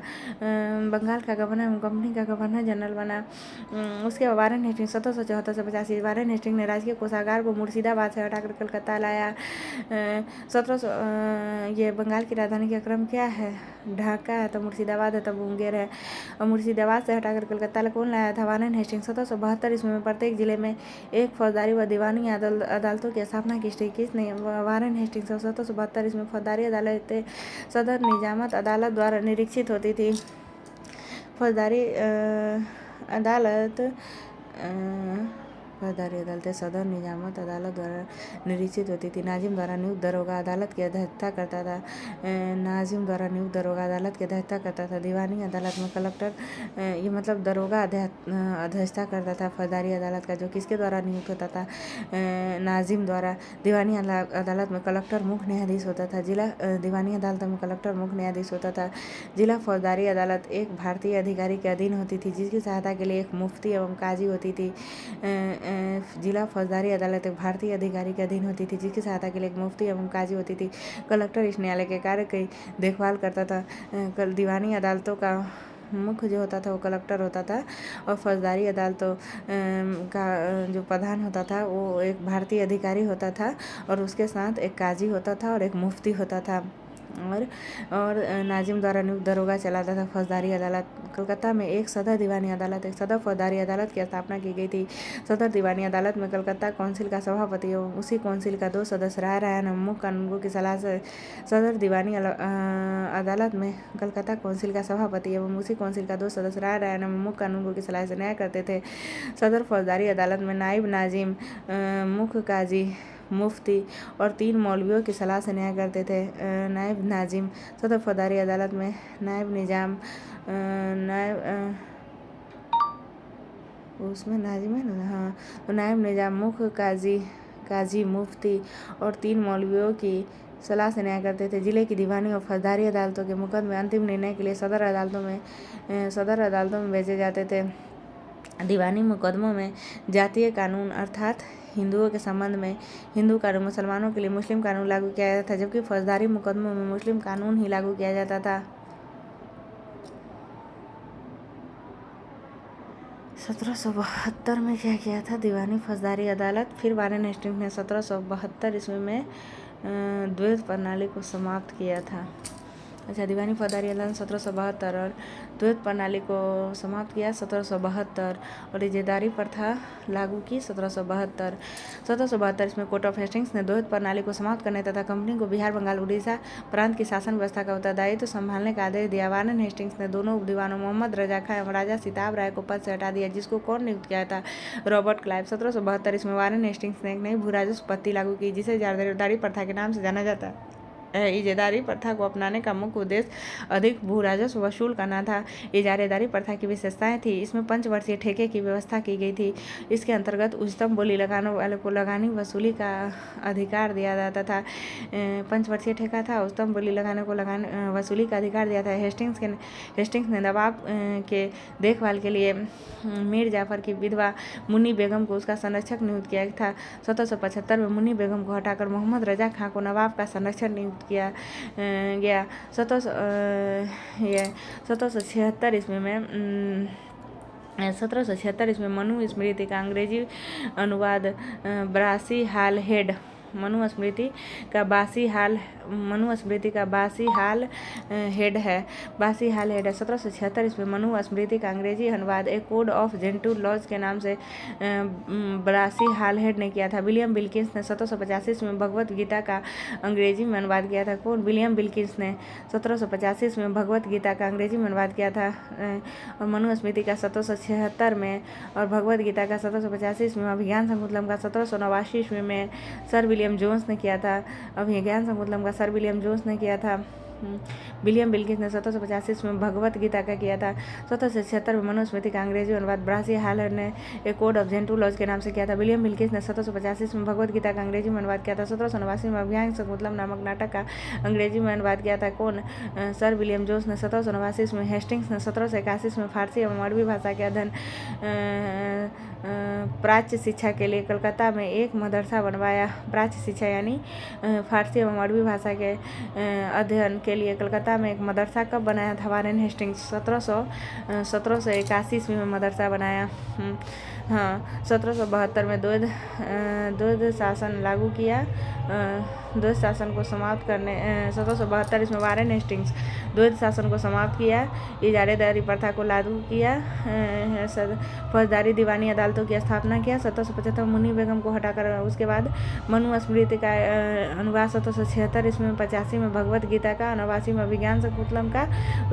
बंगाल का गवर्नर एवं कंपनी का गवर्नर जनरल बना। उसके बाद वारेन हेस्टिंग 1774 से 85। वारेन हेस्टिंग ने राजकीय कोषागार को मुर्शिदाबाद से हटाकर कलकत्ता लाया। 1700 ये बंगाल की राजधानी का क्रम क्या है? ढाका है तो मुर्शिदाबाद है तो मुंगेर है। और मुर्शिदाबाद से हटाकर कलकत्ता कौन लाया था? वारेन हेस्टिंग 1772 ईस्वी में प्रत्येक जिले में एक फौजदारी व दीवानी अदालतों की स्थापना की थी। किसने? वारेन हेस्टिंग 1772 इसमें फौजदारी अदालतें सदर निजामत अदालत द्वारा निरीक्षित होती थी। फौजदारी अदालतें सदर निजामत अदालत द्वारा निरीक्षित होती थी। नाजिम द्वारा नियुक्त दरोगा अदालत की अध्यक्षता करता था। नाजिम द्वारा नियुक्त दरोगा अदालत की अध्यक्षता करता था। दीवानी अदालत में कलेक्टर, ये मतलब दरोगा अध्यक्षता करता था फौजदारी अदालत का, जो किसके द्वारा नियुक्त होता था? नाजिम द्वारा। दीवानी अदालत में कलेक्टर मुख्य न्यायाधीश होता था। जिला दीवानी अदालतों में कलेक्टर मुख्य न्यायाधीश होता था। जिला फौजदारी अदालत एक भारतीय अधिकारी के अधीन होती थी, जिसकी सहायता के लिए एक मुफ्ती एवं काजी होती थी। जिला फौजदारी अदालत एक भारतीय अधिकारी के अधीन होती थी, जिसकी सहायता के लिए एक मुफ्ती एवं काजी होती थी। कलेक्टर इस न्यायालय के कार्य की देखभाल करता था। दीवानी अदालतों का मुख्य जो होता था वो कलेक्टर होता था और फौजदारी अदालतों का जो प्रधान होता था वो एक भारतीय अधिकारी होता था और उसके साथ एक काजी होता था और एक मुफ्ती होता था। और नाजिम द्वारा नियुक्त दरोगा चलाता था फौजदारी अदालत। कलकत्ता में एक सदर दीवानी अदालत, एक सदर फौजदारी अदालत की स्थापना की गई थी। सदर दीवानी अदालत में कलकत्ता काउंसिल का सभापति एवं उसी काउंसिल का 2 सदस्य राय रैन एवं मुख्य कानूनगों की सलाह से सदर दीवानी अदालत में कलकत्ता काउंसिल का सभापति एवं उसी काउंसिल का 2 सदस्य राय रैन एवं मुख्य कानूनगों की सलाह से न्याय करते थे। सदर फौजदारी अदालत में नाइब नाजिम, मुख्य काजी, मुफ्ती और 3 मौलवियों की सलाह से न्याय करते थे। नायब नाजिम। सदर फौजदारी अदालत में नायब निजाम, उसमें नाजिम है ना, हाँ, तो नायब निजाम, मुख्य काजी, मुफ्ती और 3 मौलवियों की सलाह से न्याय करते थे। जिले की दीवानी और फौजदारी अदालतों के मुकदमे अंतिम निर्णय के लिए सदर अदालतों में भेजे जाते थे। दीवानी मुकदमों में जातीय कानून अर्थात हिंदुओं के संबंध में हिंदू कानून, मुसलमानों के लिए मुस्लिम कानून लागू किया जाता था, जबकि फौजदारी मुकदमों में मुस्लिम कानून ही लागू किया जाता था। 1772 में क्या किया था? दीवानी फौजदारी अदालत। फिर वारेन हेस्टिंग्स ने 1772 ईस्वी में द्वैत प्रणाली को समाप्त किया था। अच्छा, दीवानी फौजदारी अदालत 1772 और द्वैत प्रणाली को समाप्त किया 1772 और इज्जतदारी प्रथा लागू की 1772 इसमें कोर्ट ऑफ हेस्टिंग्स ने द्वैत प्रणाली को समाप्त करने तथा कंपनी को बिहार, बंगाल, उड़ीसा प्रांत की शासन व्यवस्था का उत्तरदायित्व संभालने का आदेश दिया। वारेन हेस्टिंग्स ने दोनों उपदीवानों मोहम्मद रजा खां एवं राजा सिताब राय को पद से हटा दिया, जिसको कौन नियुक्त किया था? Robert Clive. 1772 इसमें वारेन हेस्टिंग्स ने एक नई भू राजस्व पद्धति लागू की, जिसे जारदारी प्रथा के नाम से जाना जाता है। इजारेदारी प्रथा को अपनाने का मुख्य उद्देश्य अधिक भू राजस्व वसूल करना था। इजारेदारी प्रथा की विशेषताएं थी, इसमें पंचवर्षीय ठेके की व्यवस्था की गई थी। इसके अंतर्गत उच्चतम बोली लगाने वाले को लगानी वसूली का अधिकार दिया जाता था। पंचवर्षीय ठेका था, उच्चतम बोली लगाने को वसूली का अधिकार दिया था। हेस्टिंग्स ने नवाब के देखभाल के लिए मीर जाफर की विधवा मुन्नी बेगम को उसका संरक्षक नियुक्त किया था। 1775 में मुन्नी बेगम को हटाकर मोहम्मद रजा खां को नवाब का संरक्षक नियुक्त किया गया। 1776 ईस्वी में 1776 ईस्वी में मनु स्मृति का अंग्रेजी अनुवाद ब्रासी हाल हेड मनुस्मृति का बासी हाल हेड है। 1776 ईस्वी मनुस्मृति का अंग्रेजी अनुवाद ए कोड ऑफ जेंटल लॉज के नाम से बासी हाल हेड ने किया था। विलियम विल्किंस ने 1785 ईस्वी में भगवत गीता का अंग्रेजी में अनुवाद किया था। कौन? विलियम विल्किंस ने 1785 ईस्वी में भगवत गीता का अंग्रेजी में अनुवाद किया था। और मनुस्मृति का 1776 में और भगवत गीता का 1785 ईस्वी में। अभिज्ञान शकुंतलम का 1789 ईस्वी में सर विलियम जोन्स ने किया था। अभिज्ञान शकुंतलम का सर विलियम जोन्स ने किया था। विलियम विल्किंस ने 1785 में भगवत गीता का किया था। 1776 में मनुस्मृति का अंग्रेजी अनुवाद ब्रासी हालर ने एक कोड ऑफ जेंटल लॉज के नाम से किया था। विलियम विल्किंस ने 1785 में भगवत गीता का अंग्रेजी में अनुवाद किया था। 1789 में अभिज्ञान शकुंतलम नामक नाटक का अंग्रेजी में अनुवाद किया था। कौन? सर विलियम जोन्स ने 1789 में। हेस्टिंग्स ने 1781 में फारसी एवं अरबी भाषा के अध्ययन प्राच्य शिक्षा के लिए कलकत्ता में एक मदरसा बनवाया। प्राच्य शिक्षा यानी फारसी एवं अरबी भाषा के अध्ययन के लिए कलकत्ता में एक मदरसा कब बनाया था? वारेन हेस्टिंग्स 1781 ईस्वी में मदरसा बनाया। हाँ, 1772 में द्वैध शासन लागू किया। द्वैध शासन को समाप्त करने 1772 ईस्वी में वारेन हेस्टिंग्स द्वैध शासन को समाप्त किया। इजारेदारी प्रथा को लागू किया। फौजदारी दीवानी अदालतों की स्थापना किया। 1775 में मुन्नी बेगम को हटाकर उसके बाद मनुस्मृति का अनुवाद 1776 ईस्वी में। 85 में भगवत गीता का, 89 में अभिज्ञान शकुंतलम का।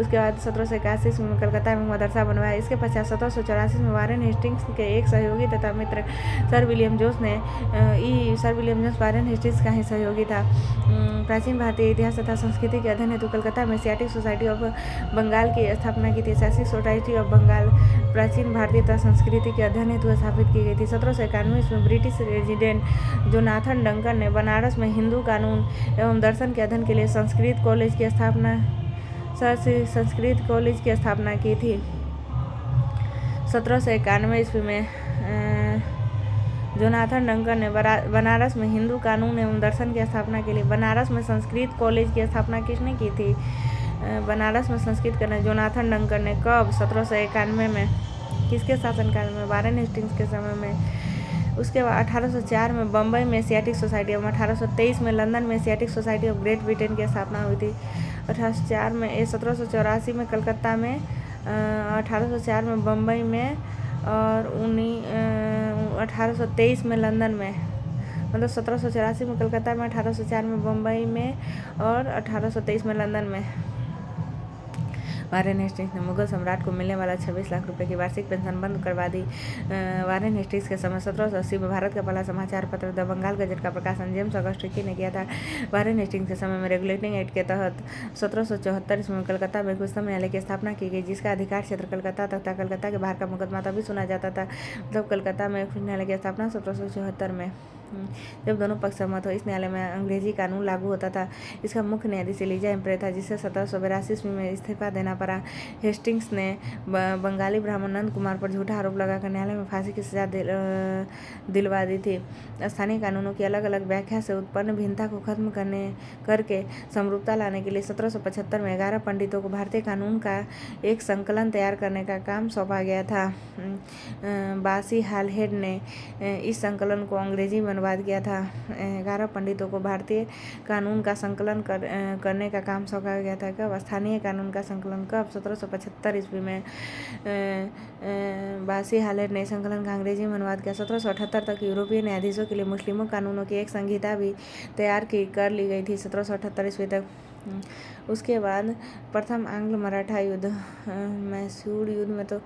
उसके बाद 1781 ईस्वी में कलकत्ता में मदरसा बनवाया। इसके पश्चात 1784 में वारेन हेस्टिंग्स के एक सहयोगी तथा मित्र sir William Jones Warren Hastings का ही सहयोगी था। प्राचीन भारतीय इतिहास तथा संस्कृति के अध्ययन हेतु कलकत्ता में एशियाटिक सोसाइटी ऑफ बंगाल की स्थापना की थी। एशियाटिक सोसाइटी ऑफ बंगाल प्राचीन भारतीय तथा संस्कृति के अध्ययन हेतु स्थापित की गई थी। 1791 ईस्वी में ब्रिटिश रेजिडेंट जोनाथन डंकन ने बनारस में हिंदू कानून एवं दर्शन के अध्ययन के लिए संस्कृत कॉलेज की स्थापना की थी। 1791 ईस्वी में जोनाथन डंकन ने बनारस में हिंदू कानून एवं दर्शन की स्थापना के लिए बनारस में संस्कृत कॉलेज की स्थापना किसने की थी? बनारस में संस्कृत करने जोनाथन डंकन ने। कब? 1791 में। किसके शासनकाल में? वारेन हेस्टिंग्स के समय में। उसके बाद 1804 में बम्बई में एशियाटिक सोसाइटी एवं 1823 में लंदन में Asiatic society of great Britain की स्थापना हुई थी। 1804 में 1784 में कलकत्ता में, 1804 में बम्बई में और 1823 में लंदन में। मतलब 1784 में कलकत्ता में, 1804 में बम्बई में और 1823 में लंदन में। वारेन हेस्टिंग्स ने मुगल सम्राट को मिलने वाला 26 लाख रुपए की वार्षिक पेंशन बंद करवा दी। वारेन हेस्टिंग्स के समय 1780 में भारत का पहला समाचार पत्र द बंगाल गजट का प्रकाशन जेम्स ऑगस्ट हिकी ने किया था। वारेन हेस्टिंग्स के समय में रेगुलेटिंग एक्ट के तहत 1774 ईस्वी में कलकत्ता में उच्चतम न्यायालय की स्थापना की गई, जिसका अधिकार क्षेत्र कलकत्ता तक था। कलकत्ता के बाहर का मुकदमा तभी सुना जाता था। मतलब कलकत्ता में उच्च न्यायालय की स्थापना 1774 में। जब दोनों पक्ष सहमत हो, इस न्यायालय में अंग्रेजी कानून लागू होता था। इसका मुख्य न्यायाधीश एलिजा एम्प्रे था, जिसे 1782 ईस्वी में इस्तीफा देना पड़ा। हेस्टिंग्स ने बंगाली ब्राह्मण नंद कुमार पर झूठा आरोप लगाकर न्यायालय में फांसी की सजा दिलवा दी थी। स्थानीय कानूनों की अलग अलग व्याख्या से उत्पन्न भिन्नता को खत्म करके समरूपता लाने के लिए 1775 में 11 पंडितों को भारतीय कानून का एक संकलन तैयार करने का काम सौंपा गया था। बासी हाल हेड ने इस संकलन को अंग्रेजी में अनुवाद किया था। 11 पंडितों को भारतीय कानून का संकलन करने का काम सौंपा गया था। कब? स्थानीय कानून का संकलन कब? 1775 ईस्वी में बासी हालेट ने संकलन का अंग्रेजी में अनुवाद किया। 1778 तक यूरोपीय न्यायाधीशों के लिए मुस्लिमों कानूनों की एक संहिता भी तैयार कर ली गई थी। 1778 ईस्वी तक उसके बाद प्रथम आंग्ल मराठा युद्ध, मैसूर युद्ध में तो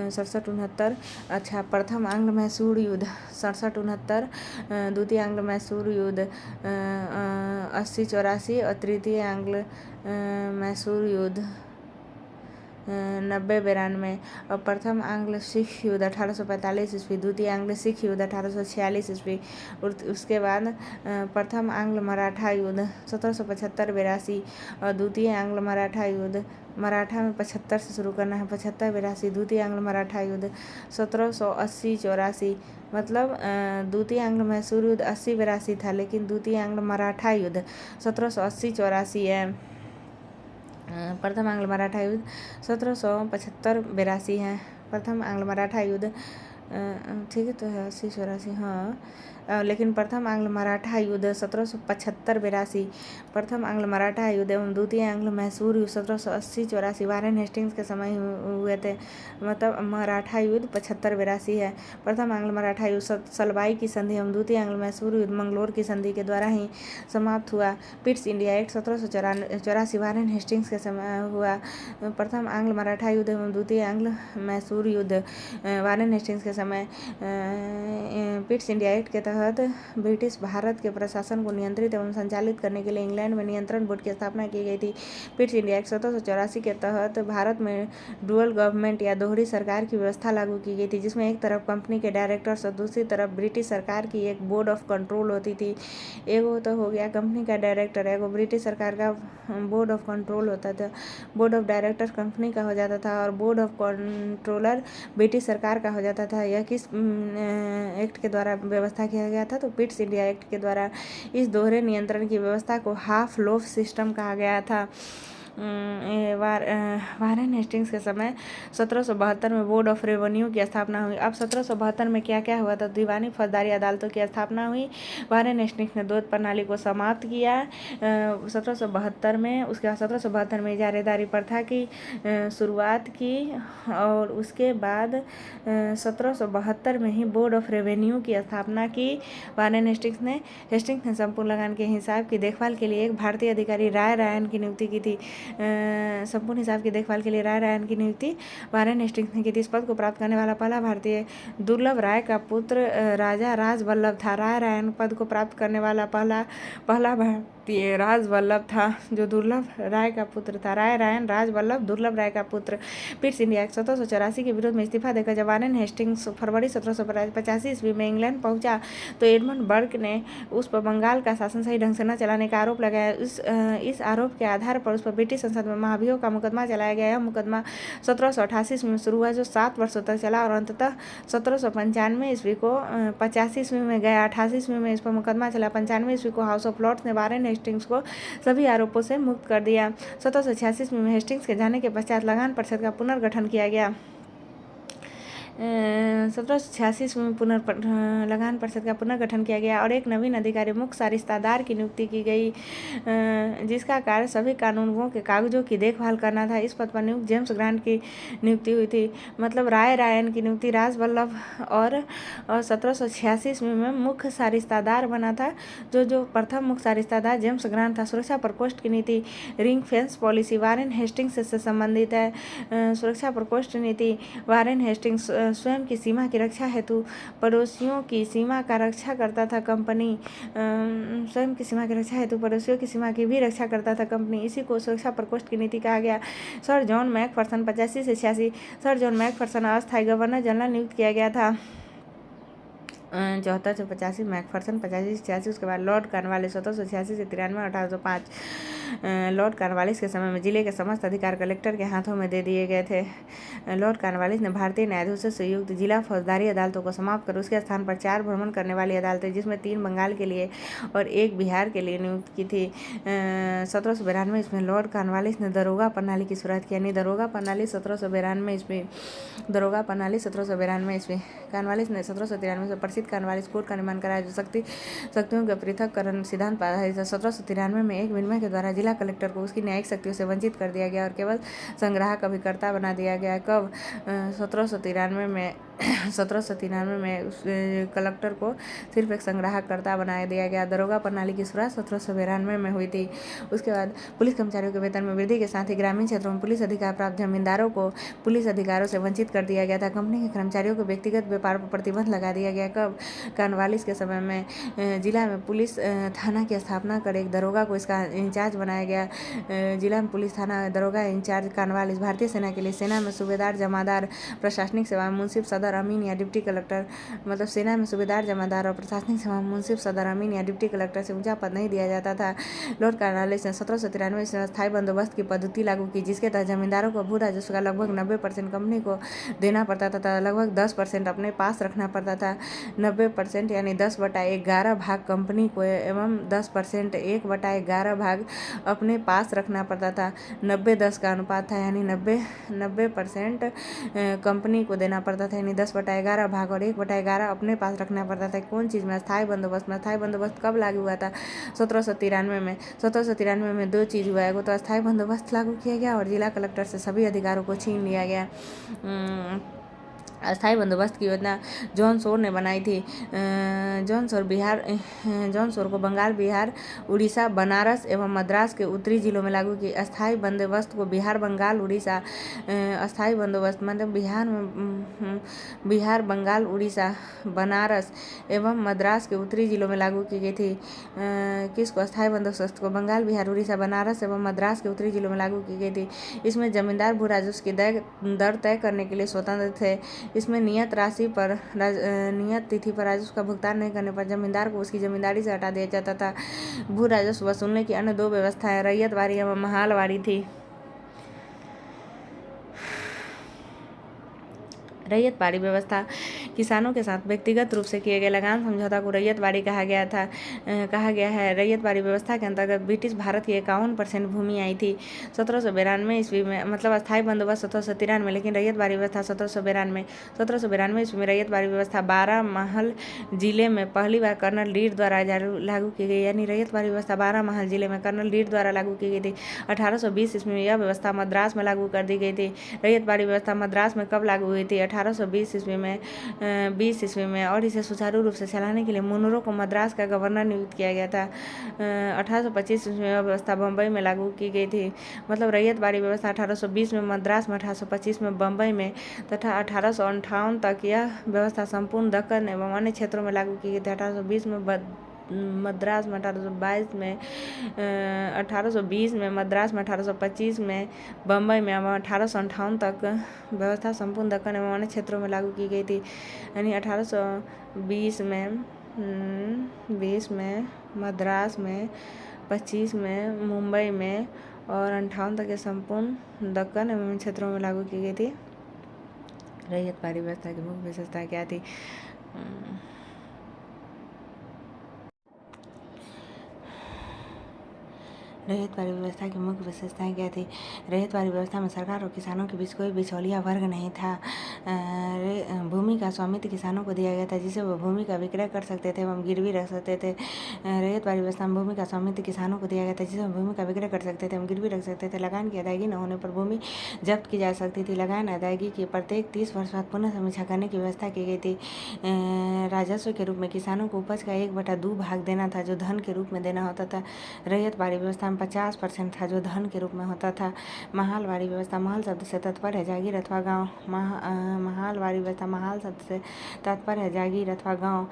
67-69, अच्छा प्रथम आंग्ल मैसूर युद्ध 67-69, द्वितीय आंग्ल मैसूर युद्ध 80-84 और तृतीय आंग्ल मैसूर युद्ध 90-92 और प्रथम आंग्ल सिख युद्ध 1845 ईस्वी, द्वितीय आंग्ल सिख युद्ध 1846 ईस्वी। उसके बाद प्रथम आंग्ल मराठा युद्ध 1775-82 और द्वितीय आंग्ल मराठा युद्ध, मराठा में 75 से शुरू करना है, 75-82, द्वितीय आंग्ल मराठा युद्ध 1780-84। मतलब द्वितीय आंग्ल मैसूर युद्ध 80-82 था, लेकिन द्वितीय आंग्ल मराठा युद्ध 1780-84 है। प्रथम आंग्ल मराठा युद्ध 1775-82 है। प्रथम आंग्ल मराठा युद्ध ठीक है, तो है 80-84, हाँ। लेकिन प्रथम आंग्ल मराठा युद्ध 1775-82, प्रथम आंग्ल मराठा युद्ध एवं द्वितीय आंग्ल मैसूर युद्ध 1780-84 वारेन हेस्टिंग्स के समय हुए थे। मतलब मराठा युद्ध 75-82 है। प्रथम आंग्ल मराठा युद्ध सलबाई की संधि एवं द्वितीय आंग्ल मैसूर युद्ध मंगलोर की संधि के द्वारा ही समाप्त हुआ। Pitt's India act 1784 Warren Hastings के समय हुआ। प्रथम आंग्ल मराठा युद्ध एवं द्वितीय आंग्ल मैसूर युद्ध वारेन हेस्टिंग्स के समय। पिट्स इंडिया एक्ट के तहत ब्रिटिश भारत के प्रशासन को नियंत्रित एवं संचालित करने के लिए इंग्लैंड में नियंत्रण बोर्ड की स्थापना की गई थी। पिट्स इंडिया एक्ट 1784 के तहत भारत में डुअल गवर्नमेंट या दोहरी सरकार की व्यवस्था लागू की गई थी, जिसमें एक तरफ कंपनी के डायरेक्टर्स और दूसरी तरफ ब्रिटिश सरकार की एक बोर्ड ऑफ कंट्रोल होती थी। एगो तो हो गया कंपनी का डायरेक्टर, एगो ब्रिटिश सरकार का बोर्ड ऑफ कंट्रोल होता था। बोर्ड ऑफ डायरेक्टर कंपनी का हो जाता था और बोर्ड ऑफ कंट्रोलर ब्रिटिश सरकार का हो जाता था। यह किस एक्ट के द्वारा व्यवस्था किया गया था? तो पिट्स इंडिया एक्ट के द्वारा। इस दोहरे नियंत्रण की व्यवस्था को हाफ लोफ सिस्टम कहा गया था। वारेन हेस्टिंग्स के समय 1772 में बोर्ड ऑफ रेवेन्यू की स्थापना हुई। अब 1772 में क्या क्या हुआ था? दीवानी फौजदारी अदालतों की स्थापना हुई। वारेन हेस्टिंग्स ने द्वैत प्रणाली को समाप्त किया 1772 में। उसके बाद 1772 में इजारेदारी प्रथा की शुरुआत की और उसके बाद 1772 में ही बोर्ड ऑफ रेवेन्यू की स्थापना की वारेन हेस्टिंग्स ने। हेस्टिंग्स ने संपूर्ण लगान के हिसाब की देखभाल के लिए एक भारतीय अधिकारी राय रायन की नियुक्ति की थी। संपूर्ण हिसाब की देखभाल के लिए राय रायन की नियुक्ति वारेन हेस्टिंग्स ने की थी। इस पद को प्राप्त करने वाला पहला भारतीय दुर्लभ राय का पुत्र राजा राज वल्लभ था। राय रायन पद को प्राप्त करने वाला पहला भारतीय राज वल्लभ था, जो दुर्लभ राय का पुत्र था। राय रायन राज वल्लभ दुर्लभ राय का पुत्र। पिट्स इंडिया एक्ट 1784 के विरोध में इस्तीफा देकर जब वारेन हेस्टिंग्स फरवरी 1785 ईस्वी में इंग्लैंड पहुंचा तो एडमंड बर्क ने उस पर बंगाल का शासन सही ढंग से न चलाने का आरोप लगाया। इस आरोप के आधार पर उस पर ब्रिटिश संसद में महाभियोग का मुकदमा चलाया गया। यह मुकदमा 1788 ईस्वी में शुरू हुआ, जो 7 वर्षों तक चला और अंततः 1795 ईस्वी को 85 ईस्वी में गया। 88 ईस्वी में इस पर मुकदमा चला। 95 ईस्वी को हाउस ऑफ लॉर्ड्स ने वारेन हेस्टिंग्स को सभी आरोपों से मुक्त कर दिया। 1786 ईस्वी में हेस्टिंग्स के जाने के पश्चात लगान परिषद का पुनर्गठन किया गया। 1786 में लगान परिषद का पुनर्गठन किया गया और एक नवीन अधिकारी मुख्य सारिस्तादार की नियुक्ति की गई, जिसका कार्य सभी कानूनों के कागजों की देखभाल करना था। इस पद पर नियुक्त जेम्स ग्रांट की नियुक्ति हुई थी। मतलब राय रायन की नियुक्ति राज वल्लभ और 1786 में मुख्य सारिस्तादार बना था। जो प्रथम मुख्य सारिस्तादार जेम्स ग्रांट था। सुरक्षा प्रकोष्ठ की नीति ring fence policy Warren Hastings से संबंधित है। सुरक्षा प्रकोष्ठ नीति वारेन हेस्टिंग्स स्वयं की सीमा की रक्षा हेतु पड़ोसियों की सीमा का रक्षा करता था। कंपनी स्वयं की सीमा की रक्षा हेतु पड़ोसियों की सीमा की भी रक्षा करता था कंपनी। इसी को सुरक्षा प्रकोष्ठ की नीति कहा गया। सर जॉन मैकफर्सन 85 से 86 सर जॉन मैकफर्सन अस्थायी गवर्नर जनरल नियुक्त किया गया था। 74 से 85 मैकफर्सन 85 से 86। उसके बाद लॉर्ड कॉर्नवालिस 1786 से 93 1805। लॉर्ड कॉर्नवालिस के समय में जिले के समस्त अधिकार कलेक्टर के हाथों में दे दिए गए थे। लॉर्ड कॉर्नवालिस ने भारतीय न्यायाधीशों से युक्त जिला फौजदारी अदालतों को समाप्त कर उसके स्थान पर 4 भ्रमण करने वाली अदालतें, जिसमें 3 बंगाल के लिए और 1 बिहार के लिए नियुक्त की थी। 1792 इसमें लॉर्ड कॉर्नवालिस ने दरोगा प्रणाली की शुरुआत की, यानी दरोगा प्रणाली 1792 ईस्वी। दरोगा प्रणाली 1792 ईस्वी। कॉर्नवालिस ने 1793 से प्रसिद्ध कॉर्नवालिस कोड का निर्माण कराया, जो शक्तियों के पृथक्करण सिद्धांत पर आधारित है। 1793 में एक विनिमय के द्वारा जिला कलेक्टर को उसकी न्यायिक शक्तियों से वंचित कर दिया गया और केवल संग्राहक अभिकर्ता बना दिया गया। कब? 1793 में 1793 में उस कलेक्टर को सिर्फ एक संग्राहकर्ता बनाया दिया गया। दरोगा प्रणाली की शुरुआत 1792 में हुई थी। उसके बाद पुलिस कर्मचारियों के वेतन में वृद्धि के साथ ही ग्रामीण क्षेत्रों में पुलिस अधिकार प्राप्त जमींदारों को पुलिस अधिकारों से वंचित कर दिया गया था। कंपनी के कर्मचारियों को व्यक्तिगत व्यापार पर प्रतिबंध लगा दिया गया। कब? कॉर्नवालिस के समय में जिला में पुलिस थाना की स्थापना कर एक दरोगा को इसका इंचार्ज बनाया गया। जिला में पुलिस थाना दरोगा इंचार्ज कॉर्नवालिस। भारतीय सेना के लिए सेना में सूबेदार, जमादार, प्रशासनिक सेवा, मुंसिफ, सदर, अमीन या डिप्टी कलेक्टर, मतलब सेना में सूबेदार, जमादार और प्रशासनिक सेवा, मुंसिफ, सदर, अमीन या डिप्टी कलेक्टर से ऊंचा पद नहीं दिया जाता था। लॉर्ड कॉर्नवालिस ने 1793 में स्थायी बंदोबस्त की पद्धति लागू की, जिसके तहत जमींदारों को भू राजस्व का लगभग 90% कंपनी को देना पड़ता था, लगभग 10% अपने पास रखना पड़ता था। 90% यानी 10/11 भाग कंपनी को एवं 10% 1/11 भाग अपने पास रखना पड़ता था। 90-10 का अनुपात था, यानी 90% कंपनी को देना पड़ता था, यानी 10/11 भाग और 1/11 अपने पास रखना पड़ता था। कौन चीज़ में? स्थायी बंदोबस्त में। स्थायी बंदोबस्त कब लागू हुआ था? 1793 में। 1793 में दो चीज़ हुआ है, वो तो स्थायी बंदोबस्त लागू किया गया और जिला कलेक्टर से सभी अधिकारों को छीन लिया गया। अस्थायी बंदोबस्त की योजना जॉन शोर ने बनाई थी। जॉन शोर को बंगाल, बिहार, उड़ीसा, बनारस एवं मद्रास के उत्तरी जिलों में लागू की। अस्थायी बंदोबस्त को बिहार, बंगाल, उड़ीसा, अस्थायी बंदोबस्त मतलब बिहार, बंगाल, उड़ीसा, बनारस एवं मद्रास के उत्तरी जिलों में लागू की गई थी। किसको? अस्थायी बंदोबस्त को बंगाल, बिहार, उड़ीसा, बनारस एवं मद्रास के उत्तरी जिलों में लागू की गई थी। इसमें जमींदार भू राजस्व की दर तय करने के लिए स्वतंत्र थे। इसमें नियत तिथि पर राजस्व का भुगतान नहीं करने पर जमींदार को उसकी जमींदारी से हटा दिया जाता था। भू राजस्व वसूलने की अन्य दो व्यवस्थाएं रैयतवाड़ी एवं महालवाड़ी थी। रैयतवाड़ी व्यवस्था किसानों के साथ व्यक्तिगत रूप से किए गए लगान समझौता को रैयतवाड़ी कहा गया है। रैयतवाड़ी व्यवस्था के अंतर्गत ब्रिटिश भारत की 51% भूमि आई थी 1792 ईस्वी में, मतलब अस्थायी बंदोबस्त 1793 लेकिन रैयतवाड़ी व्यवस्था 1792 ईस्वी में। रैयतवाड़ी व्यवस्था 12 महल जिले में पहली बार कर्नल रीड द्वारा लागू की गई, यानी रैयतवाड़ी व्यवस्था 12 महल जिले में कर्नल रीड द्वारा लागू की गई थी। 1820 ईस्वी में यह व्यवस्था मद्रास में लागू कर दी गई थी। रैयतवाड़ी व्यवस्था मद्रास में कब लागू हुई थी? 1820 ईस्वी में और इसे सुचारू रूप से चलाने के लिए मुनरो को मद्रास का गवर्नर नियुक्त किया गया था। 1825 ईस्वी में यह व्यवस्था बम्बई में लागू की गई थी। मतलब रैयतवाड़ी व्यवस्था 1820 में मद्रास में, 1825 में बम्बई में तथा 1858 तक यह व्यवस्था संपूर्ण दक्कन एवं अन्य क्षेत्रों में लागू की गई थी। 1820 में मद्रास में, 1822 में, 1820 में मद्रास में, 1825 में बम्बई में एवं 1858 तक व्यवस्था संपूर्ण दक्कन एवं अन्य क्षेत्रों में लागू की गई थी। यानी 1820 में मद्रास में, 25 में मुंबई में और 58 तक संपूर्ण दक्कन एवं क्षेत्रों में लागू की गई थी। रैयतवाड़ी व्यवस्था की मुख्य विशेषता क्या थी? रैयतवाड़ी व्यवस्था की मुख्य विशेषताएं क्या थी? रैयतवाड़ी व्यवस्था में सरकार और किसानों के बीच कोई बिचौलिया वर्ग नहीं था। भूमि का स्वामित्व किसानों को दिया गया था, जिसे वो भूमि का विक्रय कर सकते थे एवं गिरवी रख सकते थे। रैयतवाड़ी व्यवस्था में भूमि का स्वामित्व किसानों को दिया गया था, जिसे भूमि का विक्रय कर सकते थे एवं गिरवी रख सकते थे। लगान की अदायगी न होने पर भूमि जब्त की जा सकती थी। लगान अदायगी की प्रत्येक 30 वर्ष बाद पुनः समीक्षा करने की व्यवस्था की गई थी। राजस्व के रूप में किसानों को उपज का 1/2 भाग देना था, जो धन के रूप में देना होता था। रैयतवाड़ी व्यवस्था में 50% था, जो धन के रूप में होता था। महालवाड़ी व्यवस्था, महल शब्द से तात्पर्य है जागीर अथवा गांव। महालवाड़ी व्यवस्था, महल शब्द से तात्पर्य है जागीर अथवा गांव।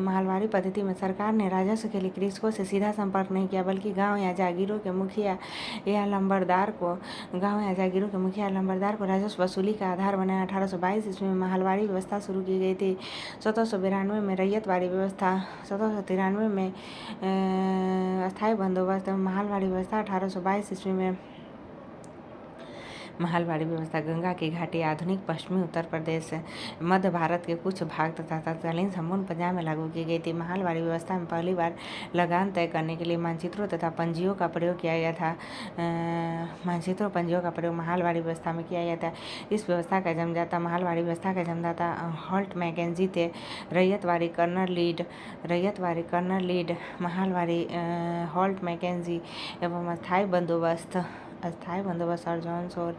महलवाड़ी पद्धति में सरकार ने राजस्व के लिए कृषकों से सीधा संपर्क नहीं किया, बल्कि गांव या जागीरों के मुखिया या लंबरदार को राजस्व वसूली का आधार बनाया। 1822 ईस्वी में महलवाड़ी व्यवस्था शुरू की गई थी। 1792 में रैयतवाड़ी व्यवस्था, 1793 में अस्थायी बंदोबस्त, महलवाड़ी व्यवस्था 1822 ईस्वी में। महलवाड़ी व्यवस्था गंगा की घाटी, आधुनिक पश्चिमी उत्तर प्रदेश, मध्य भारत के कुछ भाग तथा तत्कालीन संपूर्ण पंजाब में लागू की गई थी। महलवाड़ी व्यवस्था में पहली बार लगान तय करने के लिए मानचित्रों तथा पंजियों का प्रयोग किया गया था। मानचित्रों पंजियों का प्रयोग महलवाड़ी व्यवस्था में किया गया था। इस व्यवस्था का जन्मदाता, महलवाड़ी व्यवस्था का जन्मदाता हॉल्ट मैकेंजी थे। रैयतवाड़ी कर्नल लीड, महलवाड़ी हॉल्ट मैकेंजी एवं अस्थायी बंदोबस्त और जॉन शोर।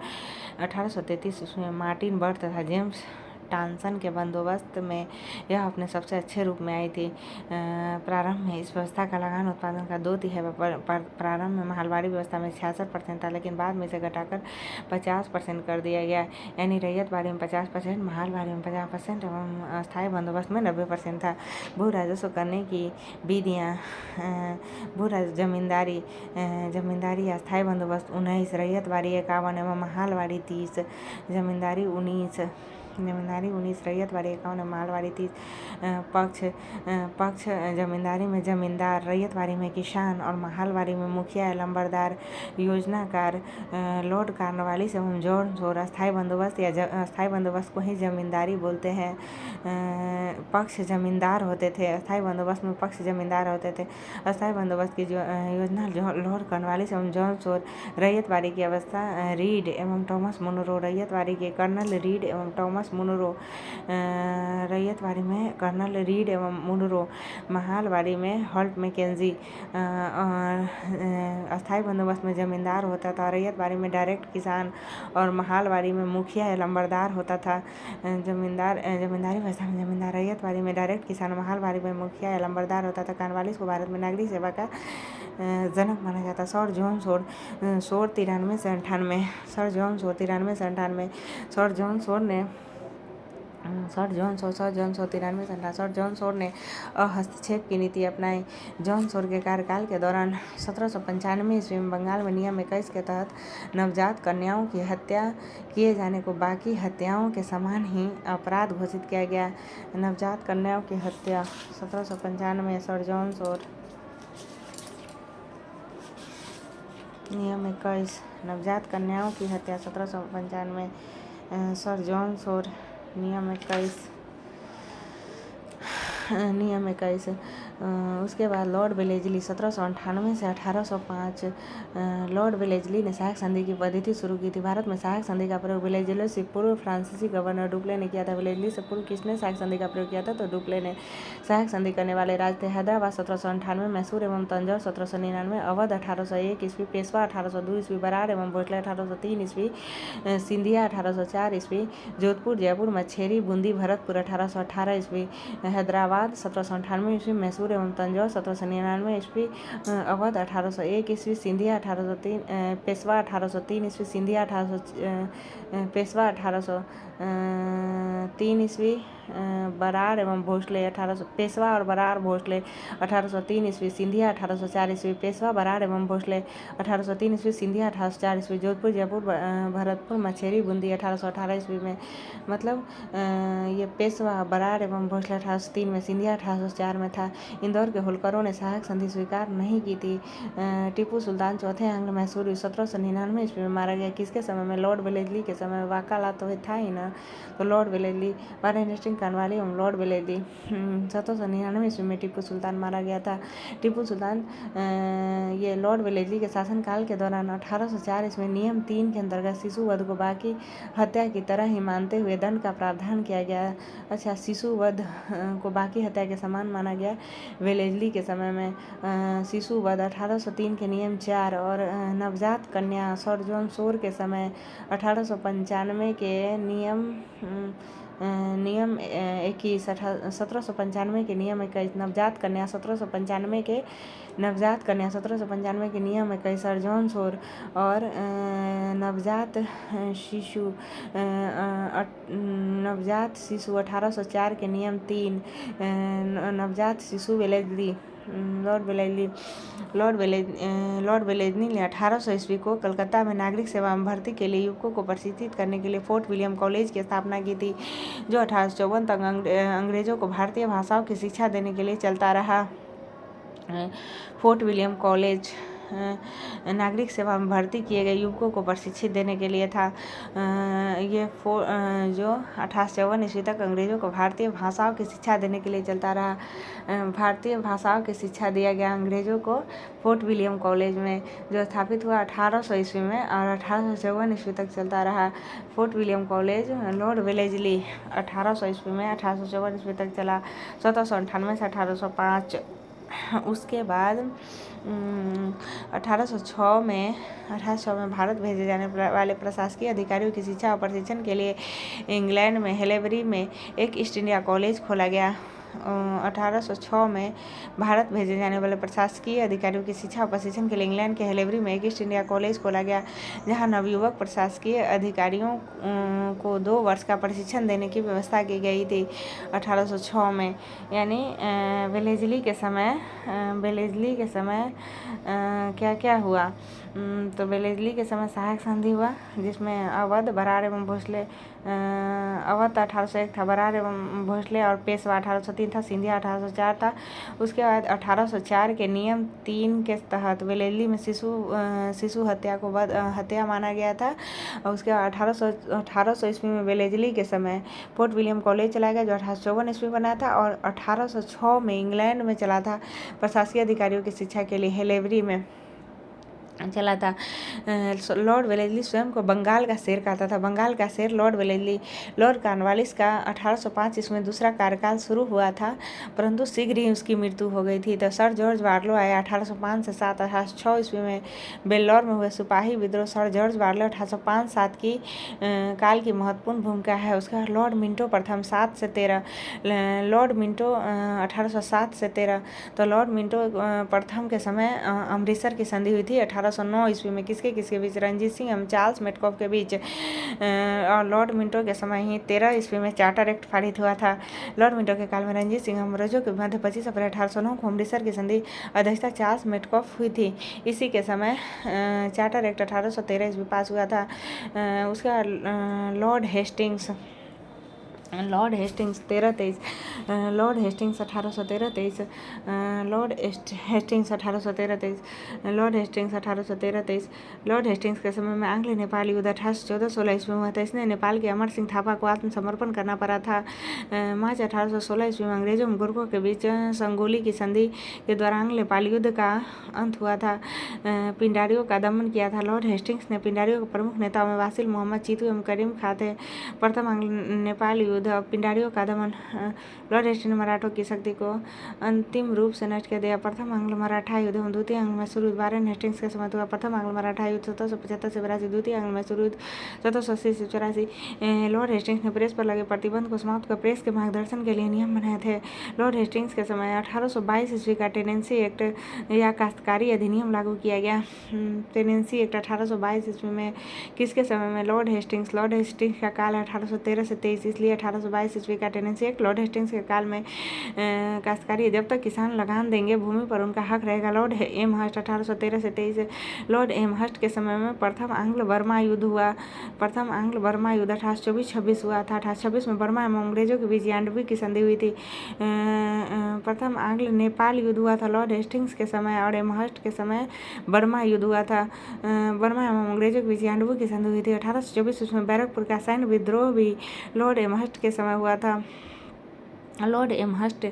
1833 ईस्वी में मार्टिन बर्ट तथा जेम्स टांसन के बंदोबस्त में यह अपने सबसे अच्छे रूप में आई थी। प्रारंभ में इस व्यवस्था का लगान उत्पादन का 2/3 प्रारंभ में माहलवाड़ी व्यवस्था में 66% था, लेकिन बाद में इसे घटाकर 50% कर दिया गया। यानी रैयतवाड़ी में 50%, माहलवाड़ी में 50% एवं अस्थायी बंदोबस्त में 90% था। भू राजस्व करने की विधियाँ: भू जमींदारी अस्थायी बंदोबस्त 19, रैयतवाड़ी 51 एवं माहलवाड़ी 30। जमींदारी 19, रैयतवाड़ी 51, माहलवाड़ी 30। पक्ष जमींदारी में जमींदार, रैयतवाड़ी में किसान और माहलवाड़ी में मुखिया या लंबरदार, योजनाकार, लोड कार्नवालिस एवं जौन शोर। अस्थायी बंदोबस्त या अस्थायी बंदोबस्त को ही जमींदारी बोलते हैं। पक्ष जमींदार होते थे। अस्थायी बंदोबस्त में पक्ष जमींदार होते थे। अस्थायी बंदोबस्त की योजना लोड कार्नवालिस एवं जौन शोर। रैयतवाड़ी की अवस्था रीड एवं टॉमस मुनरो, रैयतवाड़ी के कर्नल रीड एवं टॉमस मुनरो। रैयतवाड़ी में कर्नल रीड एवं मुनरो, माहलवाड़ी में हॉल्ट मैकेंजी। अस्थायी बंदोबस्त में जमींदार होता था, रैयतवाड़ी में डायरेक्ट किसान और माहलवाड़ी में मुखिया या लंबरदार होता था। जमींदारी व्यवस्था में जमींदार, रैयतवाड़ी में डायरेक्ट किसान, माहलवाड़ी में मुखिया या लंबरदार होता था। कार्नवालिस को भारत में नागरिक सेवा का जनक माना जाता। सर जॉन शोर 93 से 98। सर जॉन शोर 93 से 98। सर जॉन शोर ने हस्तक्षेप की नीति अपनाई। जॉन शोर के कार्यकाल के दौरान 1795 ईस्वी में बंगाल में नियम 21 के तहत नवजात कन्याओं की हत्या किए जाने को बाकी हत्याओं के समान ही अपराध घोषित किया गया। नवजात कन्याओं की हत्या 1795। सर जॉन शोर नियम 21, नवजात कन्याओं की हत्या 1795। सर जॉन शोर नियम 21। उसके बाद लॉर्ड वेलेजली 1798 से 1805। लॉर्ड वेलेजली ने सहायक संधि की पद्धति शुरू की थी। भारत में सहायक संधि का प्रयोग वेलेजली से पूर्व फ्रांसीसी गवर्नर डुप्ले ने किया था। वेलेजली से पूर्व किसने सहायक संधि का प्रयोग किया था? तो डुप्ले ने। सहायक संधि करने वाले राज्य थे हैदराबाद 1798, मैसूर एवं तंजौर 1799, अवध 1801 ईस्वी, पेशवा 1802 ईस्वी, बरार एवं भोसले 1803 ईस्वी, सिंधिया 1804 ईस्वी, जोधपुर, जयपुर, मच्छेरी, बूंदी, भरतपुर 1818 ईस्वी, हैदराबाद 1798 ईस्वी, मैसूर एवं तंजौर 1799 ईस्वी, अवध 1801 ईस्वी, सिंधिया 1803, पेशवा 1803 ईस्वी, सिंधिया पेशवा 1803 ईस्वी, बरार एवं भोसले पेशवा और बरार भोसले 1803 ईस्वी, सिंधिया 1804 ईस्वी, पेशवा, बरार एवं भोसले 1803 ईस्वी, सिंधिया 1804 ईस्वी, जोधपुर, जयपुर, भरतपुर, मच्छेरी, बूंदी 1818 ईस्वी में। मतलब ये पेशवा, बरार एवं भोसले 1803 में, सिंधिया 1804 में था। इंदौर के होलकरों ने सहायक संधि स्वीकार नहीं की थी। टीपू सुल्तान चौथे आंग्ल मैसूरी 1799 ईस्वी में मारा गया। किसके समय में? लॉर्ड वेलेजली के समय में। वाकालात तो था ही ना, तो लॉर्ड वेलेजली। कानवाली एवं लॉर्ड वेलेजली 1799 ईस्वी में टीपू सुल्तान मारा गया था। टीपू सुल्तान ये लॉर्ड वेलेजली के शासनकाल के दौरान 1804 ईस्वी में नियम 3 के अंतर्गत शिशु वध को बाकी हत्या की तरह ही मानते हुए दंड का प्रावधान किया गया। अच्छा, शिशु वध को बाकी हत्या के समान माना गया वेलेजली के समय में। शिशु वध 1803 के नियम 4 और नवजात कन्या सर जॉन शोर के समय 1895 के नियम 21, 1795 के नियम 21, नवजात कन्या 1795 के नियम 21, सर जॉन शोर और नवजात शिशु 1804 के नियम 3, नवजात शिशु वेलेजली। लॉर्ड वेलेजली ने 1800 ईस्वी को कलकत्ता में नागरिक सेवा में भर्ती के लिए युवकों को प्रशिक्षित करने के लिए फोर्ट विलियम कॉलेज की स्थापना की थी, जो 1854 तक अंग्रेजों को भारतीय भाषाओं की शिक्षा देने के लिए चलता रहा। फोर्ट विलियम कॉलेज नागरिक सेवा में भर्ती किए गए युवकों को प्रशिक्षित देने के लिए था। ये जो 1854 ईस्वी तक अंग्रेजों को भारतीय भाषाओं की शिक्षा देने के लिए चलता रहा। भारतीय भाषाओं की शिक्षा दिया गया अंग्रेजों को फोर्ट विलियम कॉलेज में, जो स्थापित हुआ 1800 ईस्वी में और 1854 ईस्वी तक चलता रहा। Fort William college Lord Wellesley 1800 ईस्वी में 1854 ईस्वी तक चला। 1798 से 1805 उसके बाद 1806 में भारत भेजे जाने वाले प्रशासकीय अधिकारियों की शिक्षा और प्रशिक्षण के लिए इंग्लैंड में हेलेबरी में एक ईस्ट इंडिया कॉलेज खोला गया। 1806 में भारत भेजे जाने वाले प्रशासकीय अधिकारियों की शिक्षा और प्रशिक्षण के लिए इंग्लैंड के हेलेबरी में एक ईस्ट इंडिया कॉलेज खोला गया, जहां नवयुवक प्रशासकीय अधिकारियों को 2 वर्ष का प्रशिक्षण देने की व्यवस्था की गई थी। 1806 में यानी वेलेस्ली के समय क्या क्या हुआ, तो वेलेस्ली के समय सहायक संधि हुआ, जिसमें अवध, बरार एवं भोसले, अवध 1801 था, बरार एवं भोसले और पेशवा 1803 था, सिंधिया 1804 था। उसके बाद 1804 के नियम 3 के तहत वेलेस्ली में शिशु हत्या को हत्या माना गया था। और उसके बाद 1800 ईस्वी में वेलेस्ली के समय फोर्ट विलियम कॉलेज चलाया गया, जो 1854 ईस्वी बना था, और 1806 में इंग्लैंड में चला था प्रशासकीय अधिकारियों की शिक्षा के लिए हेलेबरी में चला था। लॉर्ड वेलेस्ली स्वयं को बंगाल का शेर कहता था। बंगाल का शेर लॉर्ड वेलेस्ली। लॉर्ड कॉर्नवालिस का 1805 ईस्वी में दूसरा कार्यकाल शुरू हुआ था, परंतु शीघ्र ही उसकी मृत्यु हो गई थी। तो सर जॉर्ज बार्लो आए 1805 से 7। 1806 ईस्वी में बेल्लौर में हुए सिपाही विद्रोह। सर जॉर्ज बार्लो 1805-7 की काल की महत्वपूर्ण भूमिका है। उसके बाद लॉर्ड मिंटो प्रथम 7 से 13। लॉर्ड मिंटो 1807 से 13। तो लॉर्ड मिंटो प्रथम के समय अमृतसर की संधि हुई थी 1809 ईस्वी में। किसके बीच? रंजीत सिंह एवं चार्ल्स मेटकॉफ के बीच। और लॉर्ड मिंटो के समय ही 13 ईस्वी में चार्टर एक्ट पारित हुआ था। लॉर्ड मिंटो के काल में रंजीत सिंह अंग्रेजों के मध्य 25 अप्रैल 1809 को अमृतसर की संधि अध्यक्षता चार्ल्स मेटकॉफ हुई थी। इसी के समय चार्टर एक्ट 1813 ईस्वी पास हुआ था। उसके बाद Lord Hastings 1323। Lord Hastings 1813-23। Lord Hastings 1813-23। Lord Hastings 1813-23। Lord Hastings के समय में आंग्ल नेपाल युद्ध 1814-16 ईस्वी में हुआ था। इसने नेपाल के अमर सिंह थापा को आत्मसमर्पण करना पड़ा था। मार्च 1816 ईस्वी में अंग्रेजों और गोरखों के बीच संगोली की संधि के द्वारा आंग्ल नेपाल युद्ध का अंत हुआ था। पिंडारियों का दमन किया था। लॉर्ड हेस्टिंग्स ने पिंडारियों के प्रमुख नेताओं में वासिल मोहम्मद चीतू एवं करीम खां थे। प्रथम आंग्ल नेपाल युद्ध, पिंडारियों का दमन। लॉर्ड हेस्टिंग्स ने मराठों की शक्ति को अंतिम रूप से नष्ट कर दिया। प्रथम आंग्ल मराठा युद्ध एवं द्वितीय आंग्ल मैसूर युद्ध वारेन हेस्टिंग्स के समय हुआ। प्रथम आंग्ल मराठा युद्ध 1775 से 82। द्वितीय आंग्ल मैसूर युद्ध 1780 से 84। लॉर्ड हेस्टिंग्स ने प्रेस पर लगे प्रतिबंध को समाप्त कर प्रेस के मार्गदर्शन के लिए नियम बनाए थे। लॉर्ड हेस्टिंग्स के समय 1822 ईस्वी का टेनेंसी एक्ट या काश्तकारी अधिनियम लागू किया गया। टेनेंसी एक्ट 1822 ईस्वी में किसके समय में? लॉर्ड हेस्टिंग्स का काल 1813 से 23, इसलिए 1822 ईस्वी का टेनेंसी एक्ट लॉर्ड हेस्टिंग्स के काल में काश्तकारी, जब तक किसान लगान देंगे भूमि पर उनका हक रहेगा। लॉर्ड एम हस्ट 1813 से 23। लॉर्ड एम हस्ट के समय में प्रथम आंग्ल बर्मा युद्ध हुआ। प्रथम आंग्ल बर्मा युद्ध 1824-26 हुआ था। 1826 में बर्मा एवं अंग्रेजों के बीच यान्डबी की संधि हुई थी। प्रथम आंग्ल नेपाल युद्ध हुआ था लॉर्ड हेस्टिंग्स के समय, और एम हस्ट के समय बर्मा युद्ध हुआ था। बर्मा एवं अंग्रेजों के बीच यान्डबी की संधि हुई थी। 1824 में बैरकपुर का सैन्य विद्रोह भी लॉर्ड एम हस्ट के समय हुआ था। Lord M हस्ट।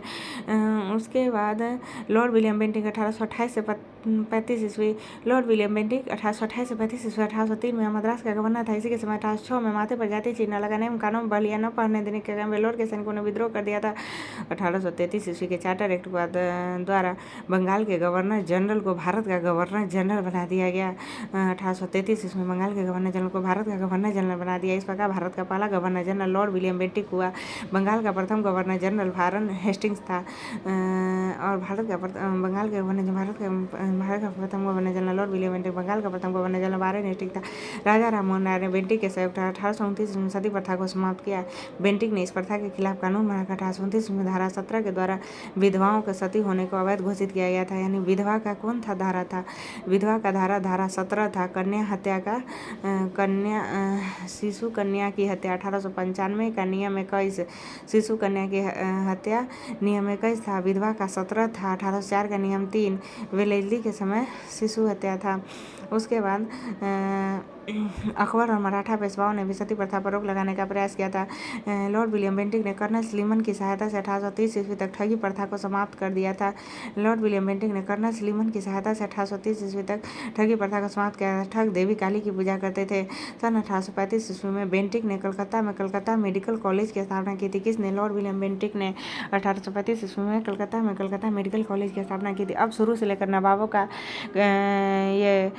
उसके बाद लॉर्ड विलियम बेंटिंक 1828 से 35 ईस्वी। लॉर्ड विलियम बेंटिंक 1828 से 35 ईस्वी। 1803 में मद्रास का गवर्नर था। इसी के समय 1806 में माथे पर जाति चिन्ह लगाने एवं कानों में बलिया न पहनने देने के कारण वेल्लोर के सैनिकों ने विद्रोह कर दिया था। 1833 ईस्वी के चार्टर एक्ट द्वारा बंगाल के गवर्नर जनरल को भारत का गवर्नर जनरल बना दिया गया। 1833 ईस्वी में बंगाल के गवर्नर जनरल को भारत का गवर्नर जनरल बना दिया। इस प्रकार भारत का पहला governor general Lord William Bentinck हुआ। बंगाल का प्रथम गवर्नर जनरल वारेन हेस्टिंग्स था। और भारत का बंगाल के गवर्नर भारत का प्रथम governor general Lord William Bentinck. Bengal का प्रथम गवर्नर जनरल वारेन हेस्टिंग्स था। राजा राममोहन राय ने बेंटिक के सहयोग 1829 में सती प्रथा को समाप्त किया। बेंटिक ने इस प्रथा के खिलाफ कानून बनाकर 1829 में धारा 17 के द्वारा विधवाओं के सती होने को अवैध घोषित किया गया था। यानी विधवा का कौन था धारा था? विधवा का धारा 17 था। कन्या हत्या का शिशु कन्या की हत्या 1895 का नियम 21। शिशु कन्या की हत्या नियम 21 था। विधवा का 17 था। 1804 का नियम 3। वेलेस्ली के समय शिशु हत्या था। उसके बाद अकबर और मराठा पेशवाओं ने भी सती प्रथा पर रोक लगाने का प्रयास किया था। लॉर्ड विलियम बेंटिक ने कर्नल स्लीमन की सहायता से 1830 ईस्वी तक ठगी प्रथा को समाप्त कर दिया था। लॉर्ड विलियम बेंटिक ने कर्नल स्लीमन की सहायता से 1830 ईस्वी तक ठगी प्रथा को समाप्त किया था। ठग देवी काली की पूजा करते थे। सन 1835 ईस्वी में बेंटिक ने कलकत्ता मेडिकल कॉलेज की स्थापना की थी। किसने? लॉर्ड विलियम बेंटिक बेंटिक ने 1835 ईस्वी में कलकत्ता मेडिकल कॉलेज की स्थापना की थी। अब शुरू से लेकर नवाबों का ये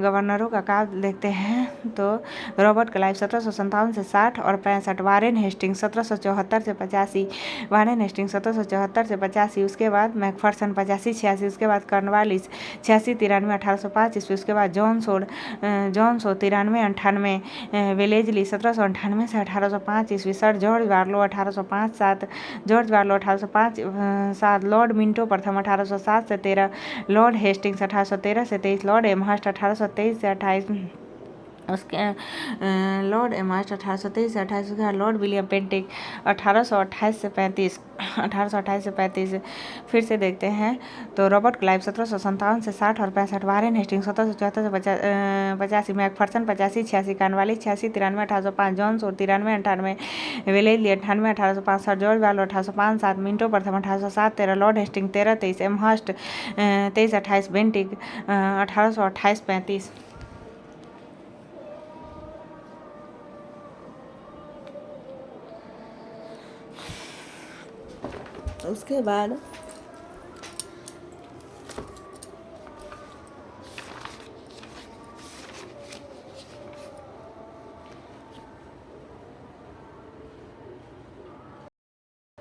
गवर्नरों का काल देखते हैं तो रॉबर्ट क्लाइव 1757 से 60 और 65, वारेन हेस्टिंग्स 1774 से 85, वारेन हेस्टिंग्स 1774 से 85, उसके बाद मैकफर्सन 85-86, उसके बाद कर्नवालिस 86-93 1805 ईस्वी, उसके बाद जॉन सो 93-98, वेलेजली 1798 से 1805 ईस्वी, sir George Barlow 1805-7, George Barlow 1805-7, Lord Minto प्रथम 1807 से 13, लॉर्ड हेस्टिंग्स 1813 से 23, लॉर्ड एमहर्स्ट 1823 से 28, उसके लॉर्ड एमहर्स्ट 1823 से 28, उसके बाद लॉर्ड विलियम बेंटिक 1828 से 35, 1828 से 35। फिर से देखते हैं तो रॉबर्ट क्लाइव 1757 से 60 और 65, वारेन हेस्टिंग्स 1774 से 85, मैकफर्सन 85-86, कार्नवालिस 86-93 1805, जॉन सो 93-98, Wellesley 98 1805, sir George Barlow 1805-7, Minto प्रथम 1807-13, लॉर्ड हेस्टिंग्स 13-23, एमहर्स्ट 23-28, बेंटिक 1828-35। उसके बाद